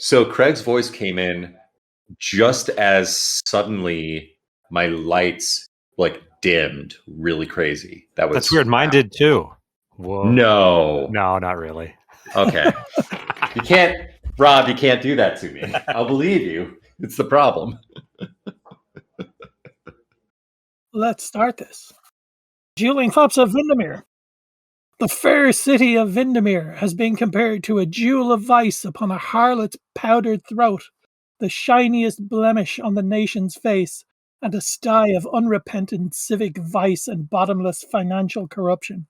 So Craig's voice came in just as suddenly my lights dimmed really crazy. That's weird. Mine did too. Whoa. No, not really. Okay. You can't do that to me. I'll believe you. It's the problem. Let's start this. Dueling Fops of Vindamere. The fair city of Vindamere has been compared to a jewel of vice upon a harlot's powdered throat, the shiniest blemish on the nation's face, and a sty of unrepentant civic vice and bottomless financial corruption.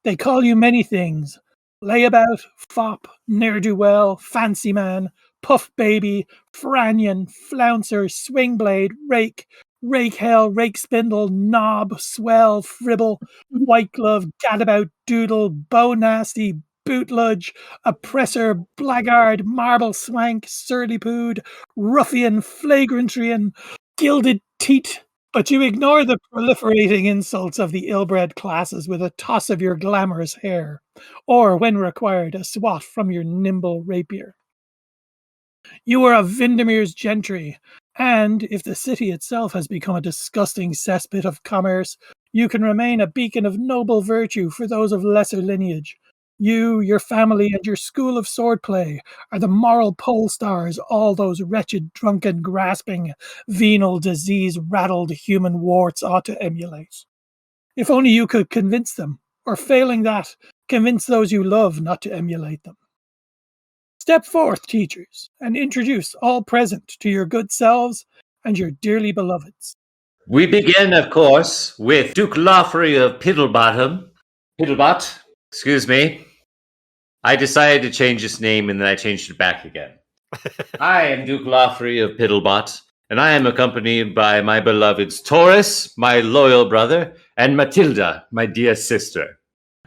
They call you many things: layabout, fop, ne'er-do-well, fancy man, puff baby, Frannion, flouncer, swingblade, rake, rake hell, rake spindle, knob, swell, fribble, white glove, gadabout, doodle, bow nasty, bootludge, oppressor, blackguard, marble swank, surlypood, ruffian, flagrantrian, gilded teat. But you ignore the proliferating insults of the ill-bred classes with a toss of your glamorous hair, or, when required, a swat from your nimble rapier. You are of Vindamere's gentry, and if the city itself has become a disgusting cesspit of commerce, you can remain a beacon of noble virtue for those of lesser lineage. You, your family, and your school of swordplay are the moral pole stars all those wretched, drunken, grasping, venal, disease-rattled human warts ought to emulate. If only you could convince them, or failing that, convince those you love not to emulate them. Step forth, teachers, and introduce all present to your good selves and your dearly beloveds. We begin, of course, with Duke Loffrey of Piddlebot. Excuse me. I decided to change his name and then I changed it back again. I am Duke Loffrey of Piddlebot, and I am accompanied by my beloveds Taurus, my loyal brother, and Matilda, my dear sister.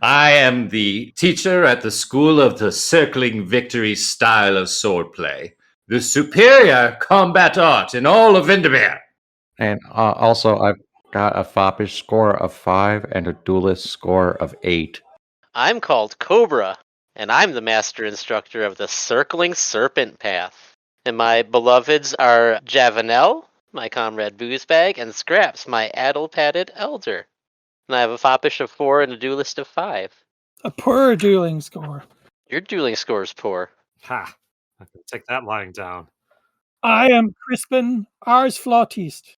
I am the teacher at the School of the Circling Victory style of swordplay, the superior combat art in all of Vindamere. And also, I've got a foppish score of 5 and a duelist score of 8. I'm called Cobra, and I'm the master instructor of the Circling Serpent Path. And my beloveds are Javanel, my comrade Boozebag, and Scraps, my addle-padded elder. And I have a foppish of 4 and a duelist of 5. A poor dueling score. Your dueling score is poor. Ha! I can take that lying down. I am Crispin Ars Flautiste,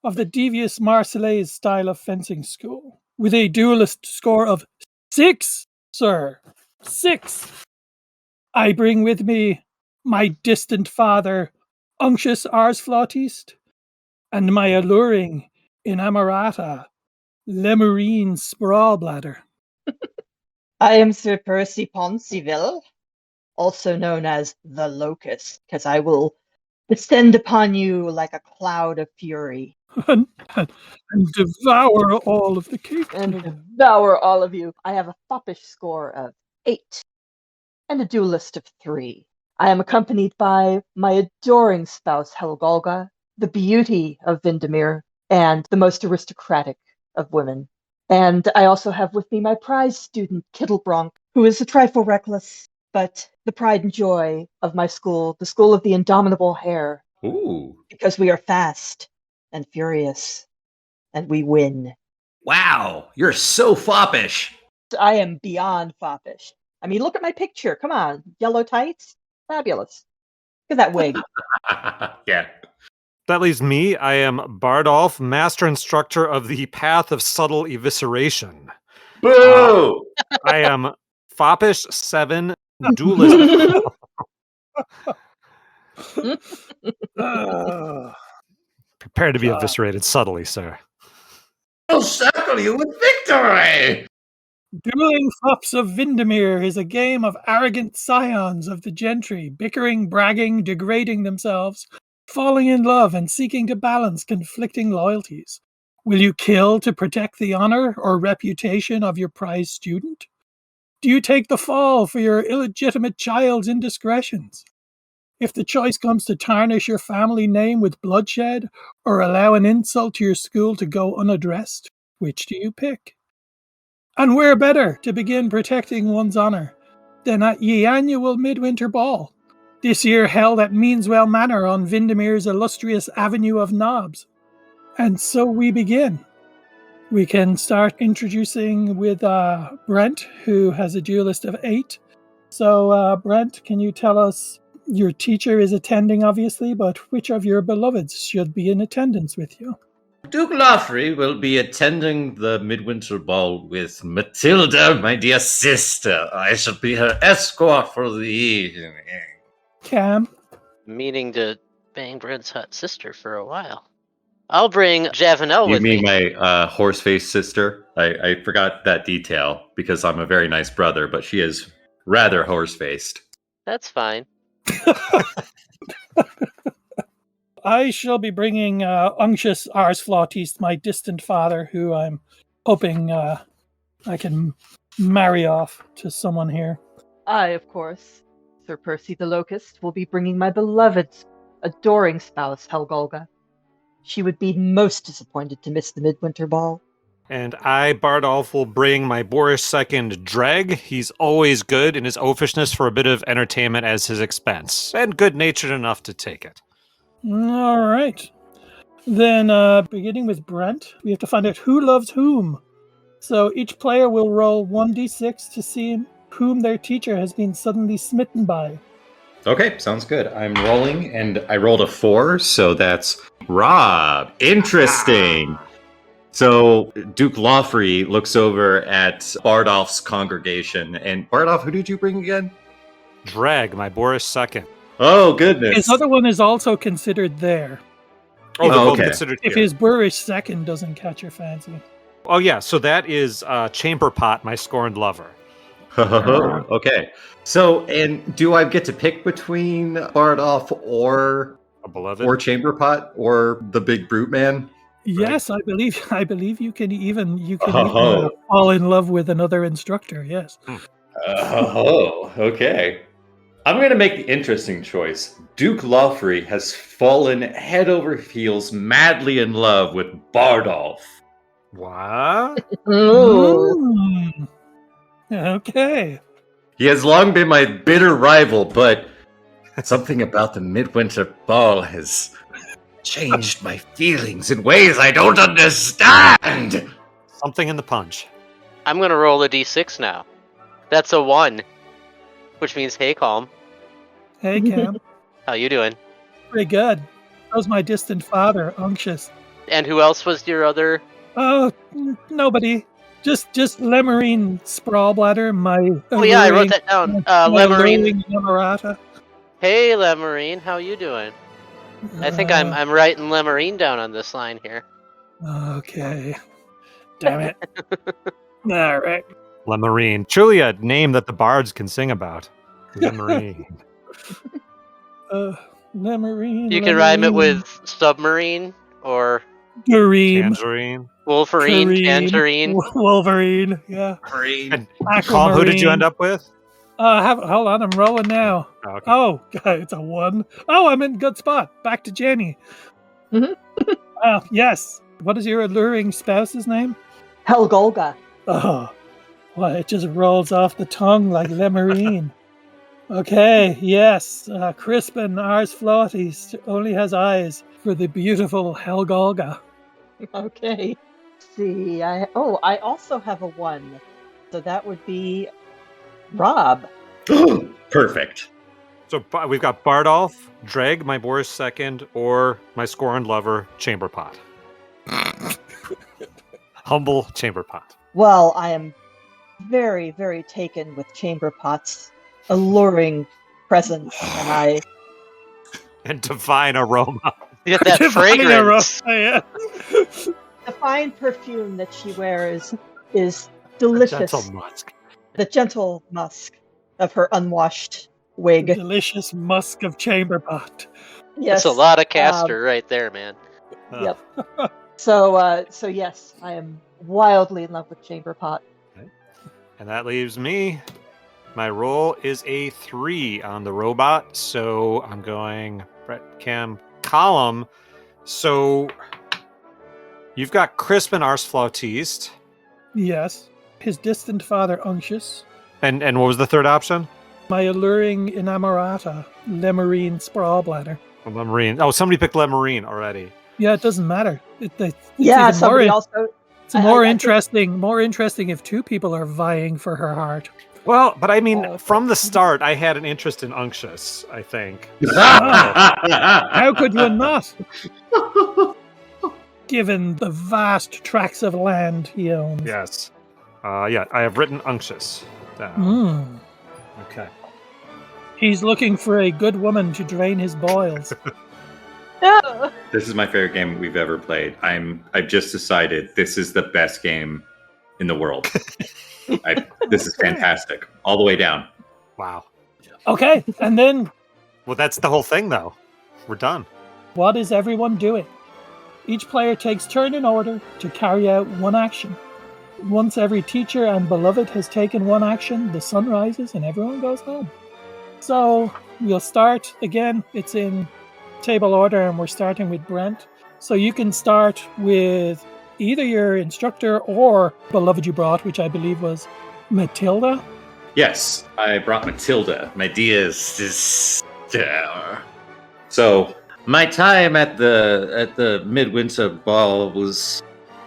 of the devious Marseillaise style of fencing school, with a duelist score of 6, sir. 6. I bring with me my distant father, Unctious Ars Flautiste, and my alluring inamorata, Lemurine Sprawlbladder. I am Sir Percy Ponceville, also known as the Locust, because I will descend upon you like a cloud of fury. and devour all of the cake. And devour all of you. I have a foppish score of 8 and a duelist of 3. I am accompanied by my adoring spouse, Helgolga, the beauty of Vindamere, and the most aristocratic of women. And I also have with me my prize student, Kittlebronk, who is a trifle reckless, but the pride and joy of my school, the school of the indomitable hare. Ooh. Because we are fast and furious, and we win. Wow, you're so foppish. I am beyond foppish. I mean, look at my picture. Come on. Yellow tights. Fabulous. Look at that wig. Yeah. That leaves me. I am Bardolph, master instructor of the Path of Subtle Evisceration. Boo! I am foppish 7, duelist. Prepare to be eviscerated subtly, sir. I'll circle you with victory! Dueling Fops of Vindamere is a game of arrogant scions of the gentry, bickering, bragging, degrading themselves, falling in love, and seeking to balance conflicting loyalties. Will you kill to protect the honor or reputation of your prize student? Do you take the fall for your illegitimate child's indiscretions? If the choice comes to tarnish your family name with bloodshed, or allow an insult to your school to go unaddressed, which do you pick? And where better to begin protecting one's honor than at ye annual midwinter ball, This year held at Meanswell Manor on Vindamere's illustrious Avenue of Knobs. And so we begin. We can start introducing with Brent, who has a duelist of 8. So, Brent, can you tell us, your teacher is attending, obviously, but which of your beloveds should be in attendance with you? Duke Loffrey will be attending the midwinter ball with Matilda, my dear sister. I shall be her escort for the evening. Cam? Meaning to bang Brent's hot sister for a while. I'll bring Javanel You with mean me. my horse-faced sister? I forgot that detail because I'm a very nice brother, but she is rather horse-faced. That's fine. I shall be bringing Unctious Ars Flautis, my distant father, who I'm hoping I can marry off to someone here. I, of course, Sir Percy the Locust, will be bringing my beloved, adoring spouse, Helgolga. She would be most disappointed to miss the midwinter ball. And I, Bardolph, will bring my Boris II Dreg. He's always good in his oafishness for a bit of entertainment as his expense, and good-natured enough to take it. All right. Then, beginning with Brent, we have to find out who loves whom. So each player will roll 1d6 to see whom their teacher has been suddenly smitten by. Okay, sounds good. I'm rolling, and I rolled a 4, so that's Rob. Interesting. So Duke Loffrey looks over at Bardolph's congregation. And Bardolph, who did you bring again? Dreg, my Boris II. Oh, goodness. His other one is also considered there. Oh, they're both okay. considered If here. his Boorish second doesn't catch your fancy. Oh, yeah, so that is Chamberpot, my scorned lover. Okay. So, and do I get to pick between Bardolph or A beloved. Chamberpot or the Big Brute Man? Yes, I believe you can even Oh. fall in love with another instructor. Yes. Oh, okay. I'm going to make the interesting choice. Duke Loffrey has fallen head over heels madly in love with Bardolph. What? Mm. Okay. He has long been my bitter rival, but something about the midwinter ball has changed my feelings in ways I don't understand. Something in the punch. I'm gonna roll a d6 now. That's a 1, which means hey, calm. Hey, Cam. How you doing? Pretty good. That was my distant father, Unctious. And who else was your other? Oh, nobody. Just Lemarine Sprawlbladder, my Oh yeah, I wrote alluring- that down. my Lemarine. alluring Yamarata. Hey, Lemarine, how you doing? I think I'm writing Lemarine down on this line here. Okay. Damn it. All right. Lemarine. Truly a name that the bards can sing about. Lemarine. Lemarine. You can rhyme it with submarine or Kareem. Tangerine. Wolverine, Kareem, Tangerine. Wolverine. Yeah. And Calm, who did you end up with? Hold on, I'm rolling now. Oh, okay. Oh, God, it's a 1. Oh, I'm in good spot. Back to Jenny. Mhm. Yes. What is your alluring spouse's name? Helgolga. Oh, well, it just rolls off the tongue like Lemarine. Okay, yes. Crispin Ars Flautis only has eyes for the beautiful Helgolga. Okay. Let's see, I also have a 1. So that would be Rob. Perfect. So we've got Bardolph, Dreg, my Boris II, or my scorned lover, Chamberpot. Humble Chamberpot. Well, I am very, very taken with Chamberpot's alluring presence, and And divine aroma. You get that fragrance. Yeah. the fine perfume that she wears is delicious. Gentle musk. The gentle musk of her unwashed wig. Delicious musk of Chamberpot. Yes. That's a lot of caster right there, man. Yep. So yes, I am wildly in love with Chamberpot. And that leaves me. My roll is a 3 on the robot, so I'm going Brett, Cam, Column. So you've got Crispin Ars Flautiste. Yes. His distant father, Unctious. And what was the third option? My alluring inamorata, Lemarine Sprawlbladder. Lemarine. Oh, somebody picked Lemarine already. Yeah, it doesn't matter. It's Yeah, even somebody more, also. it's more interesting. More interesting if two people are vying for her heart. Well, but I mean, Oh. from the start, I had an interest in Unctious, I think. How could you not? Given the vast tracts of land he owns. Yes. Yeah, I have written Unctious down. Mm. Okay. He's looking for a good woman to drain his boils. This is my favorite game we've ever played. I've just decided this is the best game in the world. This is fantastic. All the way down. Wow. Okay, and then Well, that's the whole thing, though. We're done. what is everyone doing? Each player takes turn in order to carry out one action. Once every teacher and beloved has taken one action, the sun rises and everyone goes home. So we'll start again. It's in table order, and we're starting with Brent. So you can start with either your instructor or beloved you brought, which I believe was Matilda. Yes, I brought Matilda, my dear sister. So my time at the midwinter ball was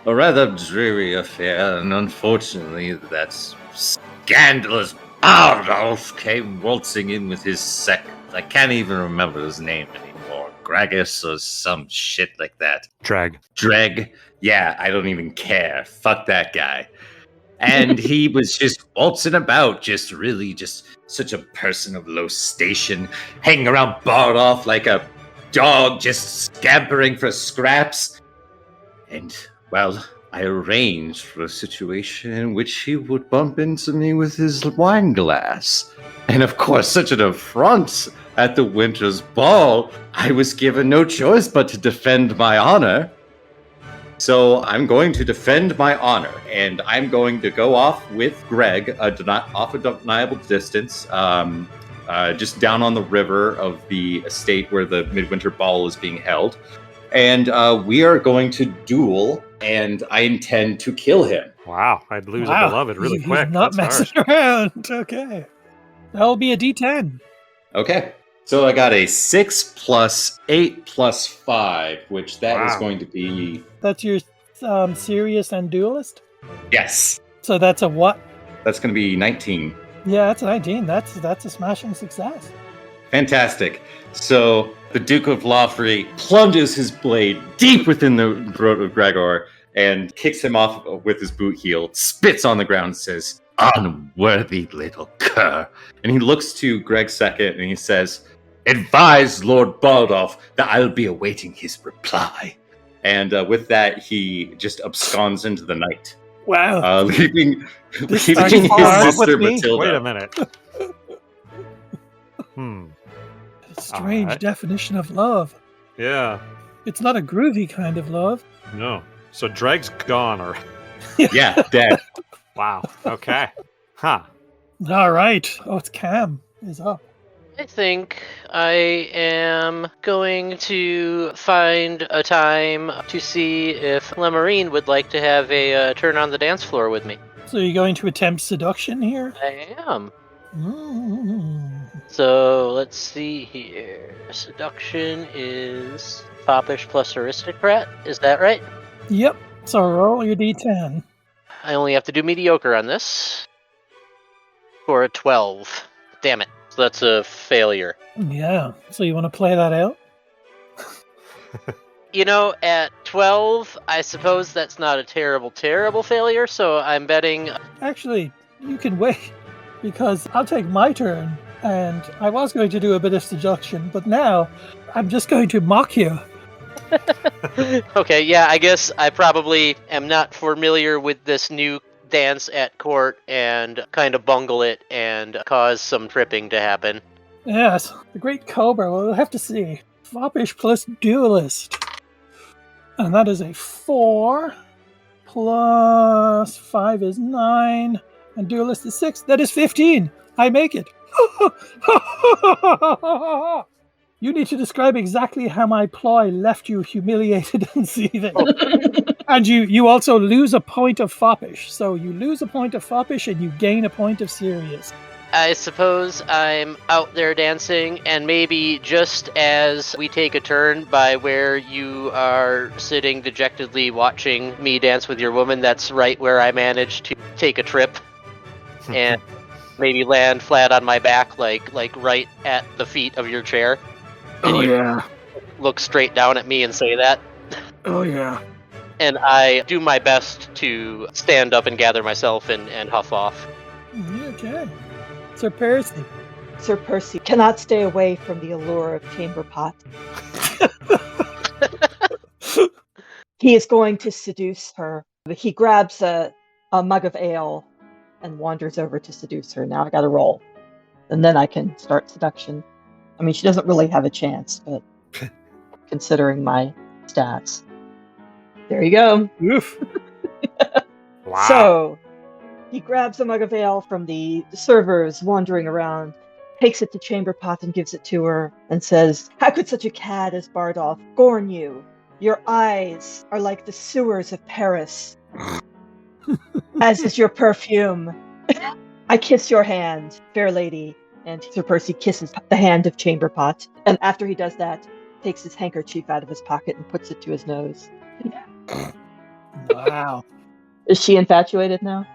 a rather dreary affair, and unfortunately, that scandalous Bardolph came waltzing in with his second. I can't even remember his name anymore. Gragus or some shit like that. Dreg. Yeah, I don't even care. Fuck that guy. And he was just waltzing about, just such a person of low station, hanging around Bardolph like a dog, just scampering for scraps. And, well, I arranged for a situation in which he would bump into me with his wine glass. And of course, such an affront at the winter's ball, I was given no choice but to defend my honor. So I'm going to defend my honor, and I'm going to go off with Greg, off a deniable distance, just down on the river of the estate where the midwinter ball is being held. And we are going to duel, and I intend to kill him. Wow, I'd lose a beloved really quick. He's not That's messing around. Okay. That'll be a D10. Okay. So I got a 6 plus 8 plus 5, which that is going to be... That's your serious and duelist? Yes. So that's a what? That's going to be 19. Yeah, that's a 19. That's a smashing success. Fantastic. So the Duke of Lawfrey plunges his blade deep within the throat of Gregor and kicks him off with his boot heel, spits on the ground, and says, "Unworthy little cur." And he looks to Greg second and he says, "Advise Lord Baldolph that I'll be awaiting his reply." And with that, he just absconds into the night. Wow. Leaving his starts sister Matilda. Wait a minute. Strange Alright. definition of love. Yeah. It's not a groovy kind of love. No. So Dreg's gone, or Yeah, dead. wow. Okay. Huh. All right. Oh, it's Cam is up. I think I am going to find a time to see if Lemarine would like to have a turn on the dance floor with me. So you're going to attempt seduction here? I am. Mm. So let's see here. Seduction is foppish plus aristocrat. Is that right? Yep. So roll your D10. I only have to do mediocre on this. For a 12. Damn it. So that's a failure. Yeah. So you want to play that out? You know, at 12, I suppose that's not a terrible failure, so I'm betting... Actually, you can wait, because I'll take my turn, and I was going to do a bit of seduction, but now I'm just going to mock you. Okay, yeah, I guess I probably am not familiar with this new dance at court and kind of bungle it and cause some tripping to happen. Yes, the Great Cobra, well, we'll have to see. Foppish plus Duelist. And that is a 4, plus 5 is 9, and Duelist is 6. That is 15. I make it. You need to describe exactly how my ploy left you humiliated and seething. And you also lose a point of foppish. So you lose a point of foppish and you gain a point of serious. I suppose I'm out there dancing, and maybe just as we take a turn by where you are sitting dejectedly watching me dance with your woman, that's right where I managed to take a trip and maybe land flat on my back, like right at the feet of your chair. And Oh, you yeah. look straight down at me and say that. Oh, yeah. And I do my best to stand up and gather myself and huff off. Okay. Sir Percy. Sir Percy cannot stay away from the allure of Chamberpot. He is going to seduce her. He grabs a mug of ale and wanders over to seduce her. Now I gotta roll. And then I can start seduction. I mean, she doesn't really have a chance, but considering my stats. There you go. Oof. Wow. So, he grabs a mug of ale from the servers wandering around, takes it to Chamberpot and gives it to her, and says, "How could such a cad as Bardolph scorn you? Your eyes are like the sewers of Paris, as is your perfume. I kiss your hand, fair lady." And Sir Percy kisses the hand of Chamberpot, and after he does that, takes his handkerchief out of his pocket and puts it to his nose. Wow. Is she infatuated now?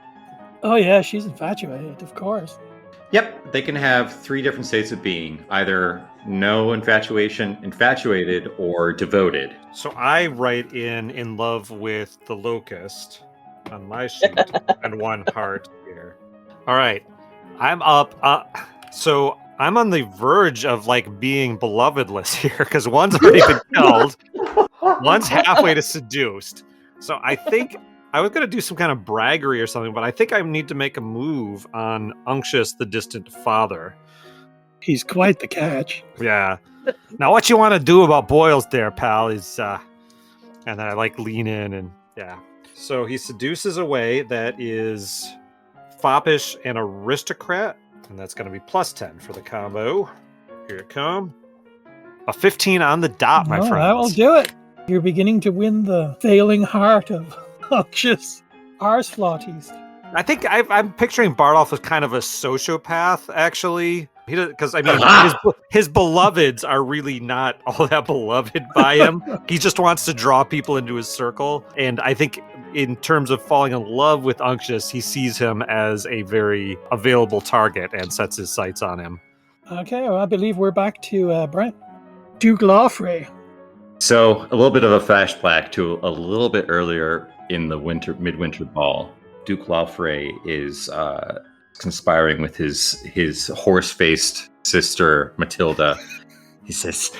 Oh, yeah, she's infatuated, of course. Yep, they can have 3 different states of being, either no infatuation, infatuated, or devoted. So I write in love with the locust on my sheet and 1 heart here. All right, I'm up. So I'm on the verge of like being belovedless here because one's already been killed, one's halfway to seduced. So I think I was going to do some kind of braggery or something, but I think I need to make a move on Unctious, the distant father. He's quite the catch. Yeah. Now, what you want to do about Boyles there, pal, is... and then I, like, lean in and... Yeah. So he seduces away. That is foppish and aristocrat. And that's going to be +10 for the combo. Here it comes. A 15 on the dot, my friends. That will do it. You're beginning to win the failing heart of Unctious Arsflotties. I think I'm picturing Bardolph as kind of a sociopath, actually. Because, I mean, his beloveds are really not all that beloved by him. He just wants to draw people into his circle. And I think in terms of falling in love with Unctious, he sees him as a very available target and sets his sights on him. Okay, well, I believe we're back to Brent. Duke Lawfrey. So a little bit of a flashback to a little bit earlier in the midwinter ball. Duke Lawfrey is conspiring with his horse-faced sister Matilda. He says,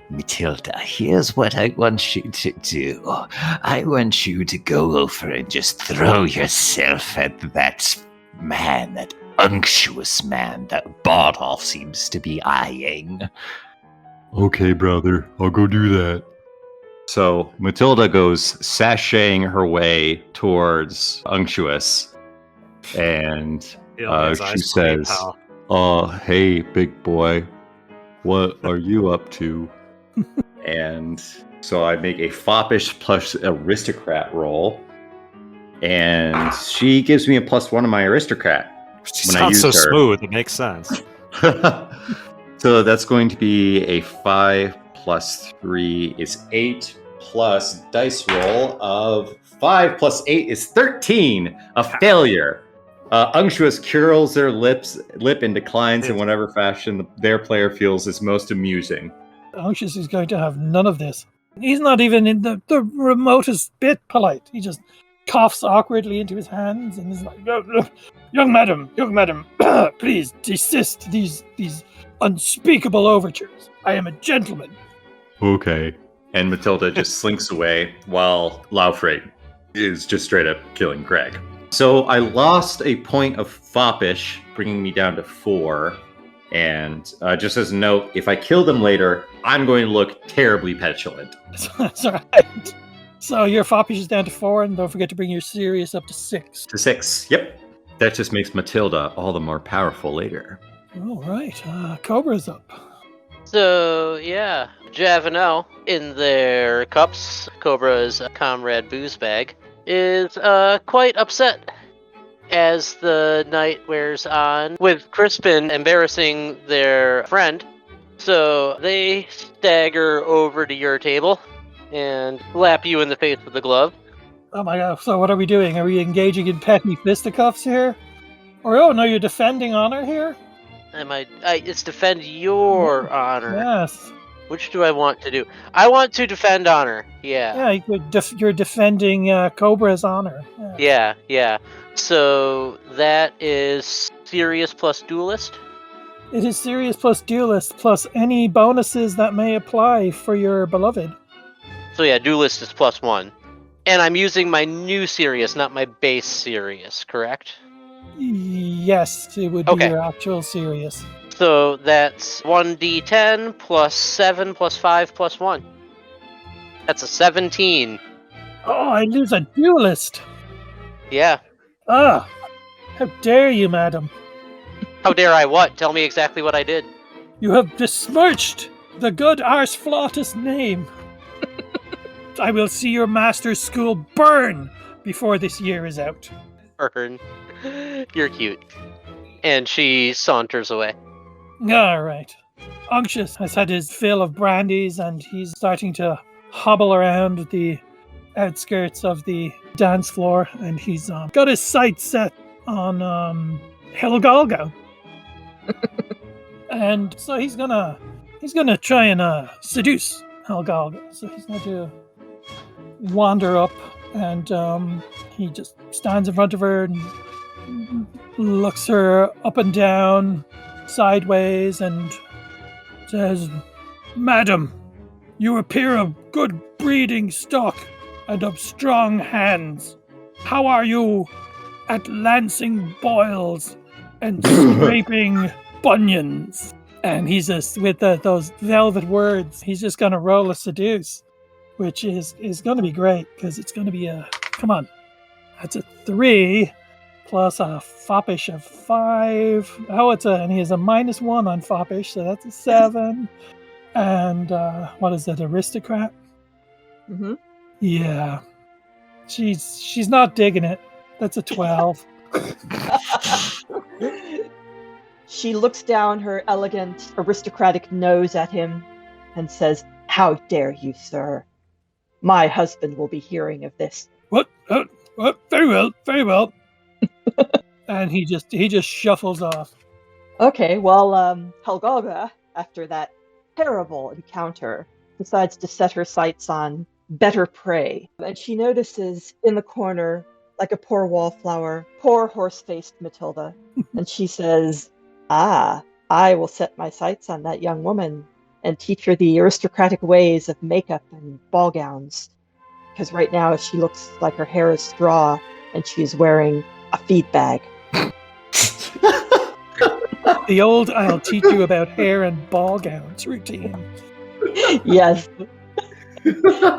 "Matilda, here's what I want you to do. I want you to go over and just throw yourself at that man, that unctuous man that Bardolph seems to be eyeing." Okay, brother, I'll go do that. So Matilda goes sashaying her way towards Unctuous, and she says, "Hey, big boy, what are you up to?" And so I make a foppish plus aristocrat roll, and she gives me a +1 on my aristocrat. She sounds so smooth, it makes sense. So that's going to be a 5 + 3 is 8, plus dice roll of 5 + 8 is 13. A failure. Unctuous curls their lip and declines in whatever fashion their player feels is most amusing. Unctious is going to have none of this. He's not even in the remotest bit polite. He just coughs awkwardly into his hands and is like, young madam, please desist these unspeakable overtures. I am a gentleman." Okay. And Matilda just slinks away while Laufrey is just straight up killing Greg. So I lost a point of foppish, bringing me down to 4. And just as a note, if I kill them later, I'm going to look terribly petulant. That's all right. So your foppish is down to 4, and don't forget to bring your serious up to 6. To 6, yep. That just makes Matilda all the more powerful later. All right, Cobra's up. So, yeah, Javanel, in their cups, Cobra's comrade booze bag, is quite upset. as the night wears on, with Crispin embarrassing their friend. So they stagger over to your table and slap you in the face with the glove. Oh my god, so what are we doing? Are we engaging in petty fisticuffs here? Or, oh no, you're defending honor here? It's defend your honor. Yes. Which do I want to do? I want to defend honor. Yeah. Yeah, you're defending Cobra's honor. Yeah. So that is serious plus duelist. It is serious plus duelist plus any bonuses that may apply for your beloved. So yeah, duelist is +1. And I'm using my new serious, not my base serious, correct? Yes, it would be your actual serious. So that's 1d10 plus 7 plus 5 plus 1. That's a 17. Oh, I lose a duelist. Yeah. Ah, how dare you, madam. How dare I what? Tell me exactly what I did. You have besmirched the good Arsflautus name. I will see your master's school burn before this year is out. Burn. You're cute. And she saunters away. All right. Unctious has had his fill of brandies and he's starting to hobble around the outskirts of the dance floor, and he's got his sights set on Helgolga. And so he's gonna try and seduce Helgolga. So he's going to wander up, and he just stands in front of her and looks her up and down, sideways, and says, "Madam, you appear of good breeding stock and of strong hands. How are you at lancing boils and scraping bunions?" And he's just, with those velvet words, he's just going to roll a seduce, which is going to be great, because it's going to be come on, that's a 3 plus a foppish of 5. Oh, and he has a -1 on foppish, so that's a 7. And what is that, aristocrat? Mm-hmm. Yeah. She's not digging it. That's a 12. She looks down her elegant aristocratic nose at him and says, "How dare you, sir? My husband will be hearing of this." What? Very well, very well. And he just shuffles off. Okay, well, Helgolga, after that terrible encounter, decides to set her sights on better prey. And she notices in the corner, like a poor wallflower, poor horse-faced Matilda. And she says, "Ah, I will set my sights on that young woman and teach her the aristocratic ways of makeup and ball gowns. Because right now she looks like her hair is straw and she's wearing a feed bag." The old "I'll teach you about hair and ball gowns" routine. Yes.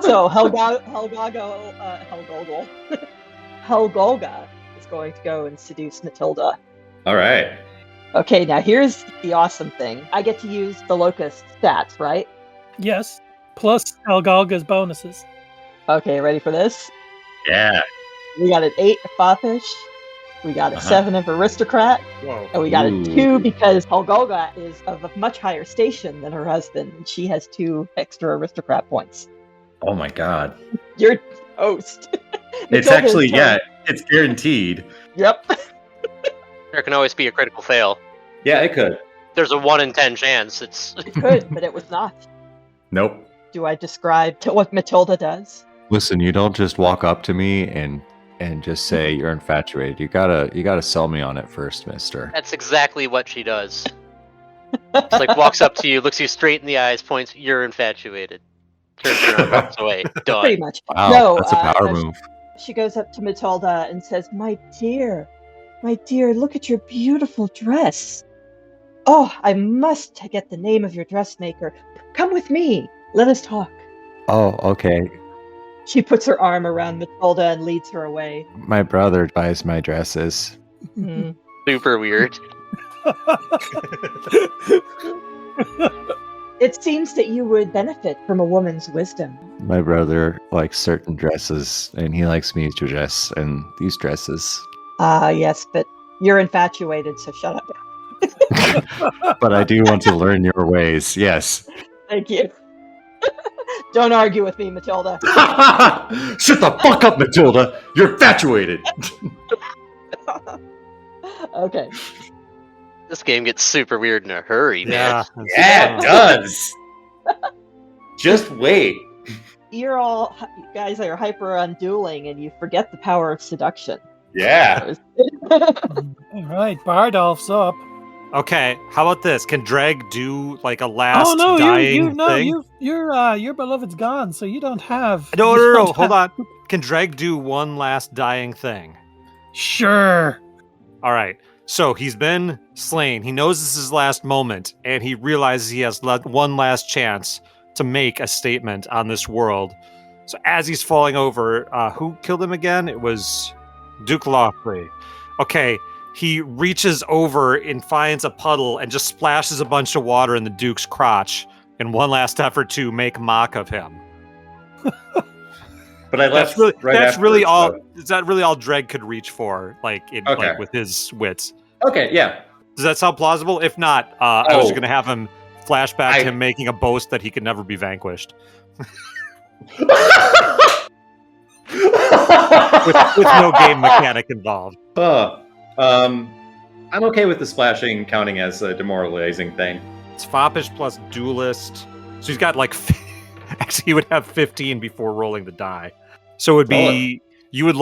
So Helgolga is going to go and seduce Matilda. All right. Okay, now here's the awesome thing. I get to use the locust stats, right? Yes, plus Helgolga's bonuses. Okay, ready for this? Yeah. We got an 8 of foppish, we got a 7 of aristocrat, and we got a 2 because Helgolga is of a much higher station than her husband, and she has 2 extra aristocrat points. Oh my god. You're toast. It's Matilda's actually, turn. it's guaranteed. Yep. There can always be a critical fail. Yeah, it could. There's a 1 in 10 chance. It could, but it was not. Nope. Do I describe what Matilda does? Listen, you don't just walk up to me and just say you're infatuated. You gotta sell me on it first, mister. That's exactly what she does. It's like walks up to you, looks you straight in the eyes, points, "You're infatuated." Turns around, walks away. Done. Pretty much. Wow, No, that's a power move. She goes up to Matilda and says, my dear, look at your beautiful dress. Oh, I must get the name of your dressmaker. Come with me. Let us talk." Oh, okay. She puts her arm around Matilda and leads her away. My brother buys my dresses. Mhm. Super weird. It seems that you would benefit from a woman's wisdom. My brother likes certain dresses, and he likes me to dress in these dresses. Yes, but you're infatuated, so shut up. But I do want to learn your ways. Yes. Thank you. Don't argue with me, Matilda. Shut the fuck up, Matilda. You're infatuated. Okay. This game gets super weird in a hurry, man. Yeah, it does. Just wait. You guys are hyper on dueling, and you forget the power of seduction. Yeah. All right, Bardolph's up. Okay, how about this? Can Dreg do like a last Oh no, dying thing? your beloved's gone, so you don't have. No, you no, don't hold have- on. Can Dreg do one last dying thing? Sure. All right. So he's been slain. He knows this is his last moment, and he realizes he has one last chance to make a statement on this world. So as he's falling over, who killed him again? It was Duke Lawfrey. Okay, he reaches over and finds a puddle and just splashes a bunch of water in the Duke's crotch in one last effort to make mock of him. But I That's left really, right that's really all. afterwards, Is that really all Dreg could reach for, like, Okay. with his wits? so- Okay, yeah. Does that sound plausible? If not, I was Oh. going to have him flashback to him making a boast that he could never be vanquished with no game mechanic involved. I'm okay with the splashing counting as a demoralizing thing. It's foppish plus duelist, so he's got like. Actually, he would have 15 before rolling the die, so it would be you would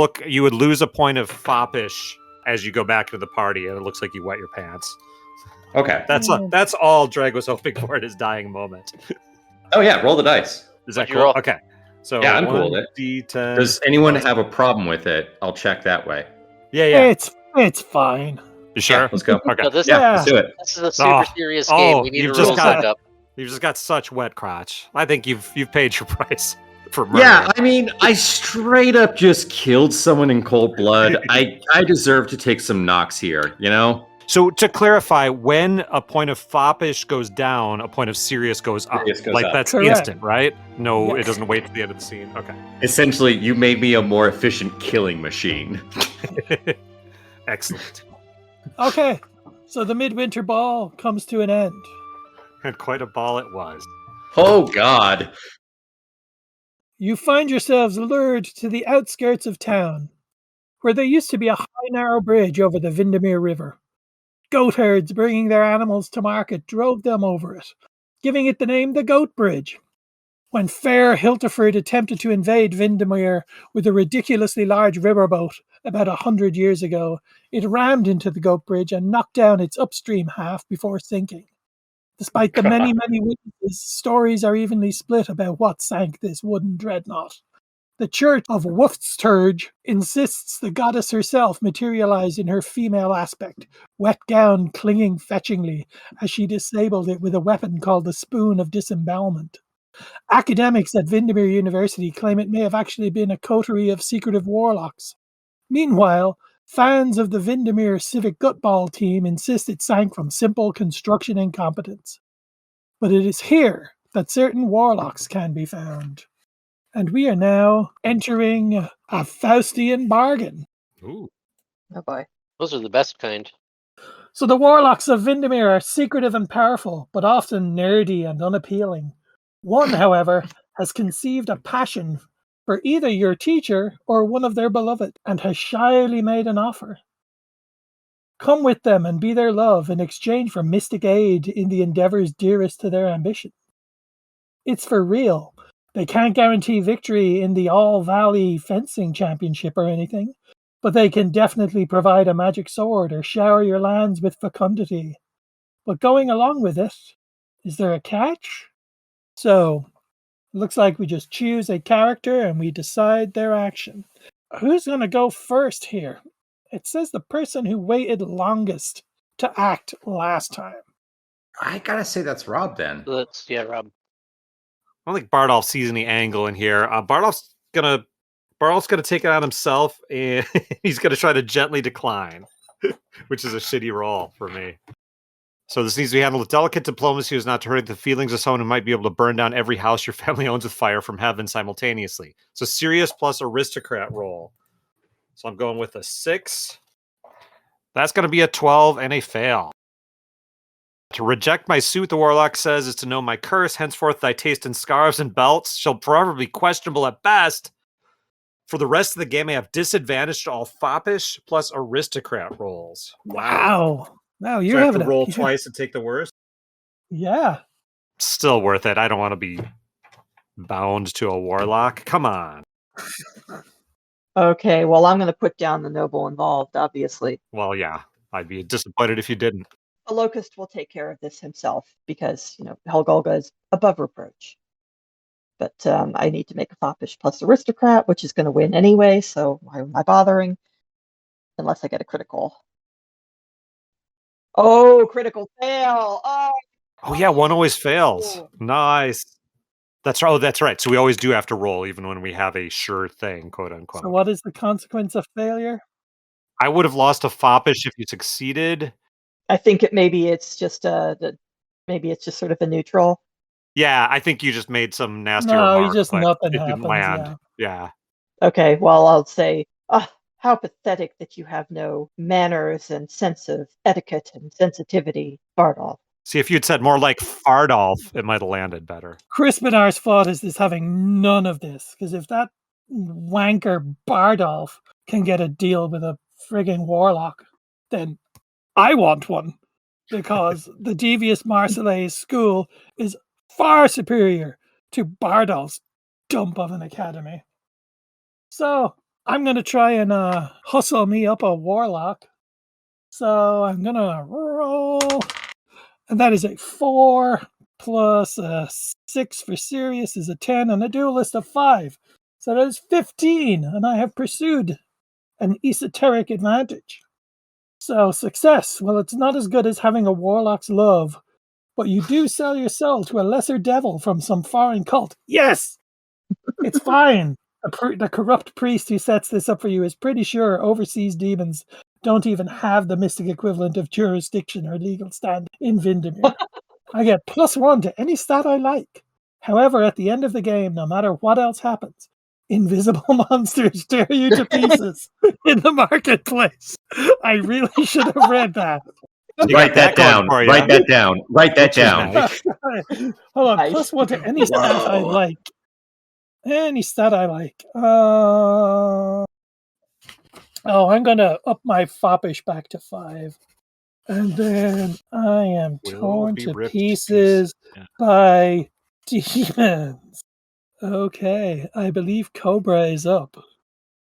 lose a point of foppish as you go back to the party, and it looks like you wet your pants. Okay. That's all Dreg was hoping for at his dying moment. Oh yeah, roll the dice. Is that What'd you cool? roll? Okay. So Yeah, I'm cool with it. D10. Does anyone have a problem with it? I'll check that way. Yeah. It's fine. You sure? Yeah, let's go. Okay. No, this, Yeah, let's do it. this is a super serious game. We need you've to just roll got- set up. You've just got such wet crotch. I think you've paid your price for murder. Yeah, I mean, I straight up just killed someone in cold blood. I deserve to take some knocks here, you know? So to clarify, when a point of foppish goes down, a point of serious goes up. Serious goes like up. that's Correct. instant, right? No, Yes. it doesn't wait to the end of the scene. Okay. Essentially, you made me a more efficient killing machine. Excellent. Okay, so the midwinter ball comes to an end. And quite a ball it was. Oh God. You find yourselves lured to the outskirts of town, where there used to be a high, narrow bridge over the Vindamere River. Goat herds bringing their animals to market drove them over it, giving it the name the Goat Bridge. When fair Hilterford attempted to invade Vindamere with a ridiculously large riverboat about 100 years ago, it rammed into the Goat Bridge and knocked down its upstream half before sinking. Despite the many, many witnesses, stories are evenly split about what sank this wooden dreadnought. The Church of Wuftsturge insists the goddess herself materialized in her female aspect, wet gown clinging fetchingly as she disabled it with a weapon called the Spoon of Disembowelment. Academics at Vindamere University claim it may have actually been a coterie of secretive warlocks. Meanwhile, fans of the Vindamere Civic Gutball team insist it sank from simple construction incompetence. But it is here that certain warlocks can be found. And we are now entering a Faustian bargain. Ooh. Oh boy. Those are the best kind. So the warlocks of Vindamere are secretive and powerful, but often nerdy and unappealing. One, however, has conceived a passion for either your teacher or one of their beloved, and has shyly made an offer. Come with them and be their love in exchange for mystic aid in the endeavors dearest to their ambition. It's for real. They can't guarantee victory in the All-Valley Fencing Championship or anything, but they can definitely provide a magic sword or shower your lands with fecundity. But going along with it, is there a catch? So, it looks like we just choose a character and we decide their action. Who's going to go first here? It says the person who waited longest to act last time. I gotta say that's Rob then. Rob. I don't think Bardolph sees any angle in here. Bardolph's gonna take it on himself, and he's gonna try to gently decline, which is a shitty roll for me. So this needs to be handled with delicate diplomacy, as not to hurt the feelings of someone who might be able to burn down every house your family owns with fire from heaven simultaneously. So serious plus aristocrat roll. So I'm going with a 6 That's going to be a 12 and a fail. To reject my suit, the warlock says, is to know my curse. Henceforth, thy taste in scarves and belts shall forever be questionable at best. For the rest of the game, I have disadvantage to all foppish plus aristocrat rolls. Wow. Wow, So you're I have to having roll twice and take the worst? Yeah. Still worth it. I don't want to be bound to a warlock. Come on. Okay, well, I'm going to put down the noble involved, obviously. Well, yeah. I'd be disappointed if you didn't. A locust will take care of this himself because, Helgolga is above reproach. But I need to make a foppish plus aristocrat, which is going to win anyway, so why am I bothering? Unless I get a critical. Oh, critical fail! Oh, yeah, one always fails. Oh. Nice. That's right. Oh, that's right. So we always do have to roll, even when we have a sure thing, quote unquote. So what is the consequence of failure? I would have lost a foppish if you succeeded. I think maybe it's just sort of a neutral. Yeah, I think you just made some nasty No, remark, just but nothing it didn't happens, land. Yeah. Okay, well, I'll say, how pathetic that you have no manners and sense of etiquette and sensitivity, Bardolph. See, if you'd said more like Fardolf, it might have landed better. Crispinar's fault is having none of this, because if that wanker Bardolph can get a deal with a frigging warlock, then I want one, because the devious Marseillais school is far superior to Bardolph's dump of an academy. So I'm going to try and hustle me up a warlock. So I'm going to roll, and that is a 4 plus a 6 for serious is a 10, and a duelist of 5. So that is 15, and I have pursued an esoteric advantage. So success. Well, it's not as good as having a warlock's love, but you do sell your soul to a lesser devil from some foreign cult. Yes! It's fine. The corrupt priest who sets this up for you is pretty sure overseas demons don't even have the mystic equivalent of jurisdiction or legal stand in Vindamere. I get +1 to any stat I like. However, at the end of the game, no matter what else happens, invisible monsters tear you to pieces in the marketplace. I really should have read that. Write that down. Write that down. Write that down. Hold on. Nice. +1 to any stat I like. Any stat I like. I'm going to up my foppish back to 5. And then I am torn to pieces by demons. Okay, I believe Cobra is up.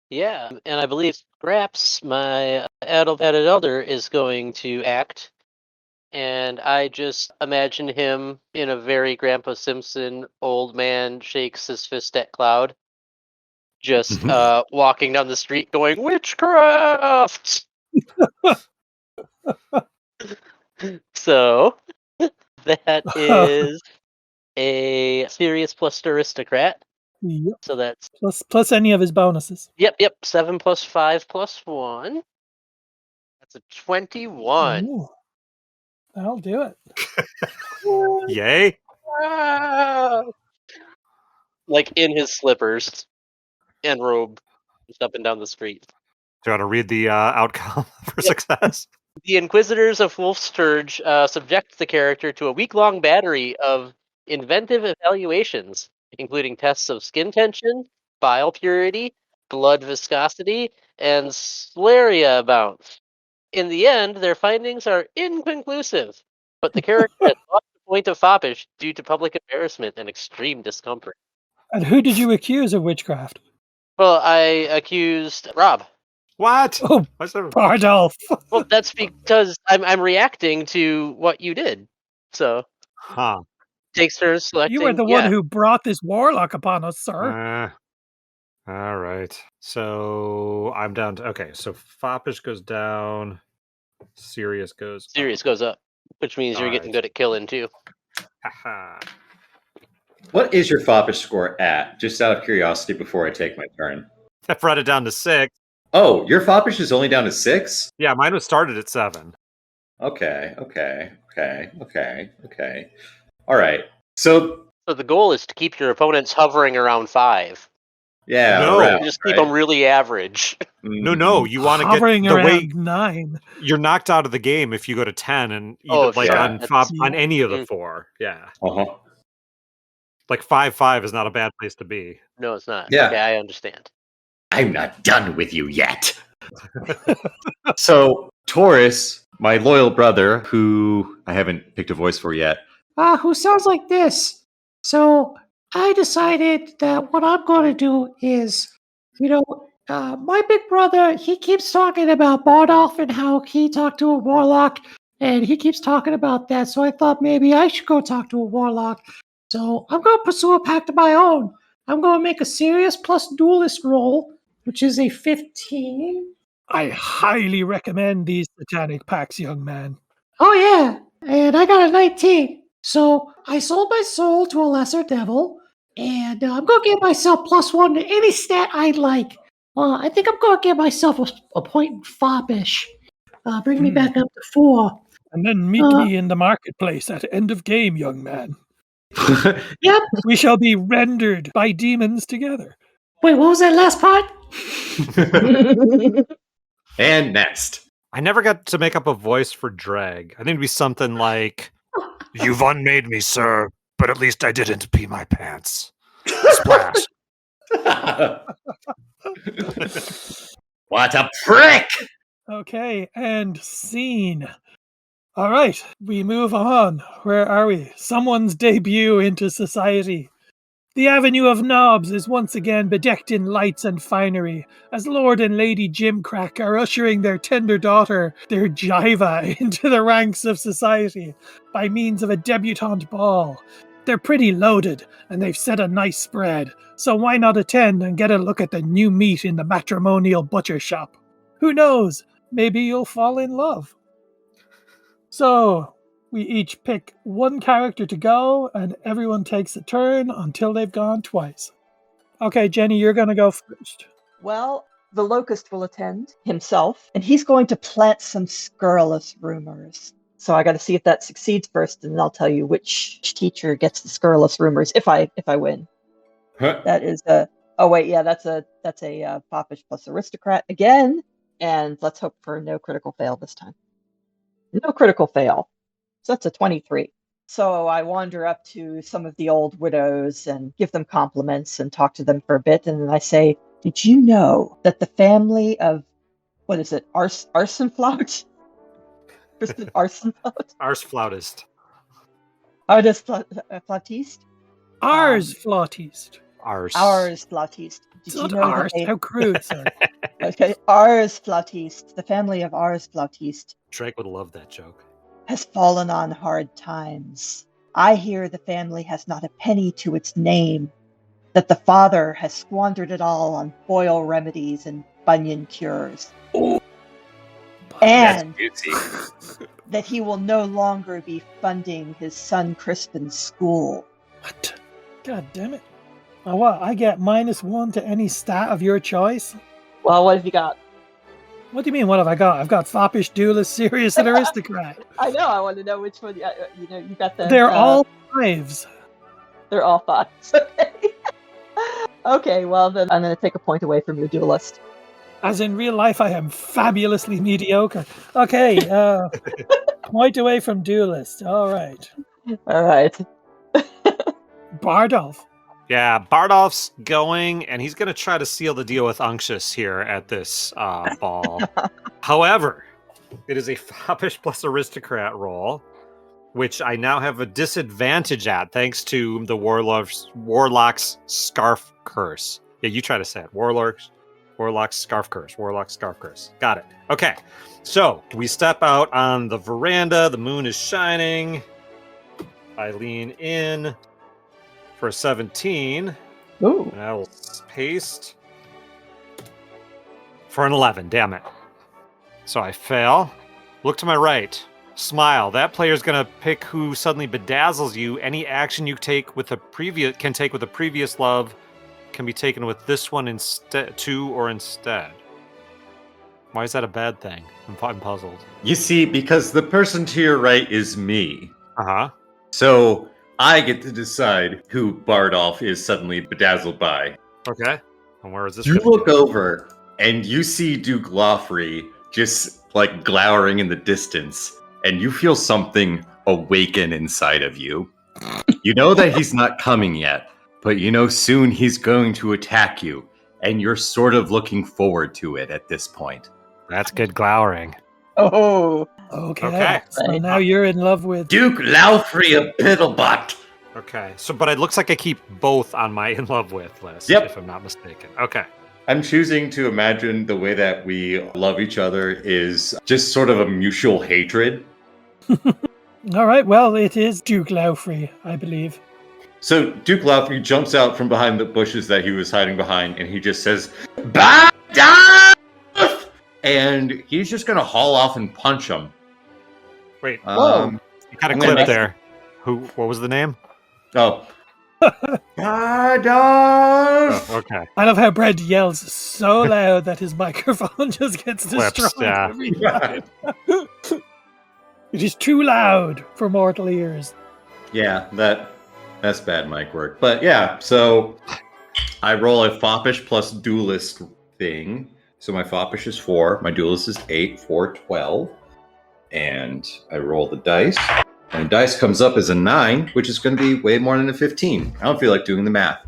Yeah, and I believe Scraps, my added elder, is going to act. And I just imagine him in a very Grandpa Simpson old man shakes his fist at Cloud. Just walking down the street going, witchcraft! So, that is a serious plus aristocrat. Yep. So that's plus any of his bonuses. Yep. 7 plus 5 plus 1. That's a 21. Ooh, that'll do it. Yay! Like in his slippers and robe, just up and down the street. Do you want to read the outcome for success? The Inquisitors of Wolfsturge subject the character to a week-long battery of inventive evaluations, including tests of skin tension, bile purity, blood viscosity, and scleria bounce. In the end, their findings are inconclusive, but the character has lost the point of foppish due to public embarrassment and extreme discomfort. And who did you accuse of witchcraft? Well, I accused Rob. What? Oh, Bardolph. Well, that's because I'm reacting to what you did. So, takes turns selecting. You were the one who brought this warlock upon us, sir. All right. So I'm down to so foppish goes down, serious goes up, which means you're getting good at killing too. What is your foppish score at? Just out of curiosity before I take my turn. I brought it down to 6. Oh, your foppish is only down to 6? Yeah, mine was started at 7. Okay. All right. So the goal is to keep your opponents hovering around 5. Yeah, No. around, Just keep right? them really average. No, you want to get Hovering the around way 9. you're knocked out of the game if you go to 10 and Oh, either like sure. on That's- on any of the Mm. 4. Yeah. Uh-huh. Like 5-5 is not a bad place to be. No, it's not. Yeah. Okay, I understand. I'm not done with you yet. So, Taurus, my loyal brother, who I haven't picked a voice for yet, Who sounds like this. So I decided that what I'm going to do is, my big brother, he keeps talking about Bardolph and how he talked to a warlock, and he keeps talking about that. So I thought maybe I should go talk to a warlock. So I'm going to pursue a pact of my own. I'm going to make a serious plus duelist roll, which is a 15. I highly recommend these satanic packs, young man. Oh, yeah. And I got a 19. So I sold my soul to a lesser devil, and I'm going to give myself +1 to any stat I'd like. I think I'm going to give myself a point in foppish. Bring me back up to 4. And then meet me in the marketplace at end of game, young man. Yep. We shall be rendered by demons together. Wait, what was that last part? and next. I never got to make up a voice for Drag. I think it'd be something like, "You've unmade me, sir, but at least I didn't pee my pants." Splash. What a prick! Okay, and scene. All right, we move on. Where are we? Someone's debut into society. The Avenue of Knobs is once again bedecked in lights and finery, as Lord and Lady Jimcrack are ushering their tender daughter, their Jiva, into the ranks of society by means of a debutante ball. They're pretty loaded, and they've set a nice spread, so why not attend and get a look at the new meat in the matrimonial butcher shop? Who knows? Maybe you'll fall in love. So, we each pick one character to go, and everyone takes a turn until they've gone twice. Okay, Jenny, you're going to go first. Well, the locust will attend himself, and he's going to plant some scurrilous rumors. So I got to see if that succeeds first, and then I'll tell you which teacher gets the scurrilous rumors if I win. Huh? That is a. Oh wait, yeah, that's a foppish plus aristocrat again, and let's hope for no critical fail this time. No critical fail. So that's a 23. So I wander up to some of the old widows and give them compliments and talk to them for a bit, and then I say, "Did you know that the family of what is it, Arsenflout? Kristen Arsenflout? Ars flautist. Artist Flautiste? Ars Flautiste. Ars. Ars Flautiste. Did It's you not know Ars. that they... How crude, sir. Okay, Ars Flautiste, the family of Ars Flautiste, Drake would love that joke. has fallen on hard times. I hear the family has not a penny to its name, that the father has squandered it all on boil remedies and bunion cures, and That's juicy. that he will no longer be funding his son Crispin's school." What? God damn it. What? I get -1 to any stat of your choice? Well, what have you got? What do you mean, what have I got? I've got foppish, duelist, serious, and aristocrat. I know, I want to know which one, you got the... They're all 5s. They're all 5s, okay. Okay, well then I'm going to take a point away from your duelist. As in real life, I am fabulously mediocre. Okay, point away from duelist. All right. All right. Bardolph. Yeah, Bardolph's going, and he's going to try to seal the deal with Unctious here at this ball. However, it is a foppish plus aristocrat roll, which I now have a disadvantage at, thanks to the Warlock's Scarf Curse. Yeah, you try to say it. Warlock's Scarf Curse. Warlock's Scarf Curse. Got it. Okay, so we step out on the veranda. The moon is shining. I lean in for a 17. Ooh. And I will paste for an 11. Damn it. So I fail. Look to my right. Smile. That player's going to pick who suddenly bedazzles you. Any action you take with a previous love can be taken with this one instead, instead. Why is that a bad thing? I'm puzzled. You see, because the person to your right is me. Uh-huh. So I get to decide who Bardolph is suddenly bedazzled by. Okay. And where is this? You gonna look go? over and you see Duke Lawfrey just like glowering in the distance, and you feel something awaken inside of you. You know that he's not coming yet, but you know soon he's going to attack you, and you're sort of looking forward to it at this point. That's good glowering. Oh, Okay. So Right. now you're in love with. Duke Lawfrey of Piddlebot. Okay, so but it looks like I keep both on my in love with list, Yep. if I'm not mistaken. Okay. I'm choosing to imagine the way that we love each other is just sort of a mutual hatred. All right. Well, it is Duke Lawfrey, I believe. So Duke Lawfrey jumps out from behind the bushes that he was hiding behind, and he just says, "Badass!" And he's just gonna haul off and punch him. Wait, Whoa. you kind I'm of gonna clipped make- there. What was the name? Oh. Badass! Oh, okay. I love how Brad yells so loud that his microphone just gets Clips, destroyed yeah. every time. It is too loud for mortal ears. Yeah, that's bad mic work. But yeah, so I roll a foppish plus duelist thing. So my foppish is 4, my duelist is 8, 4, 12. And I roll the dice. And the dice comes up as a 9, which is going to be way more than a 15. I don't feel like doing the math.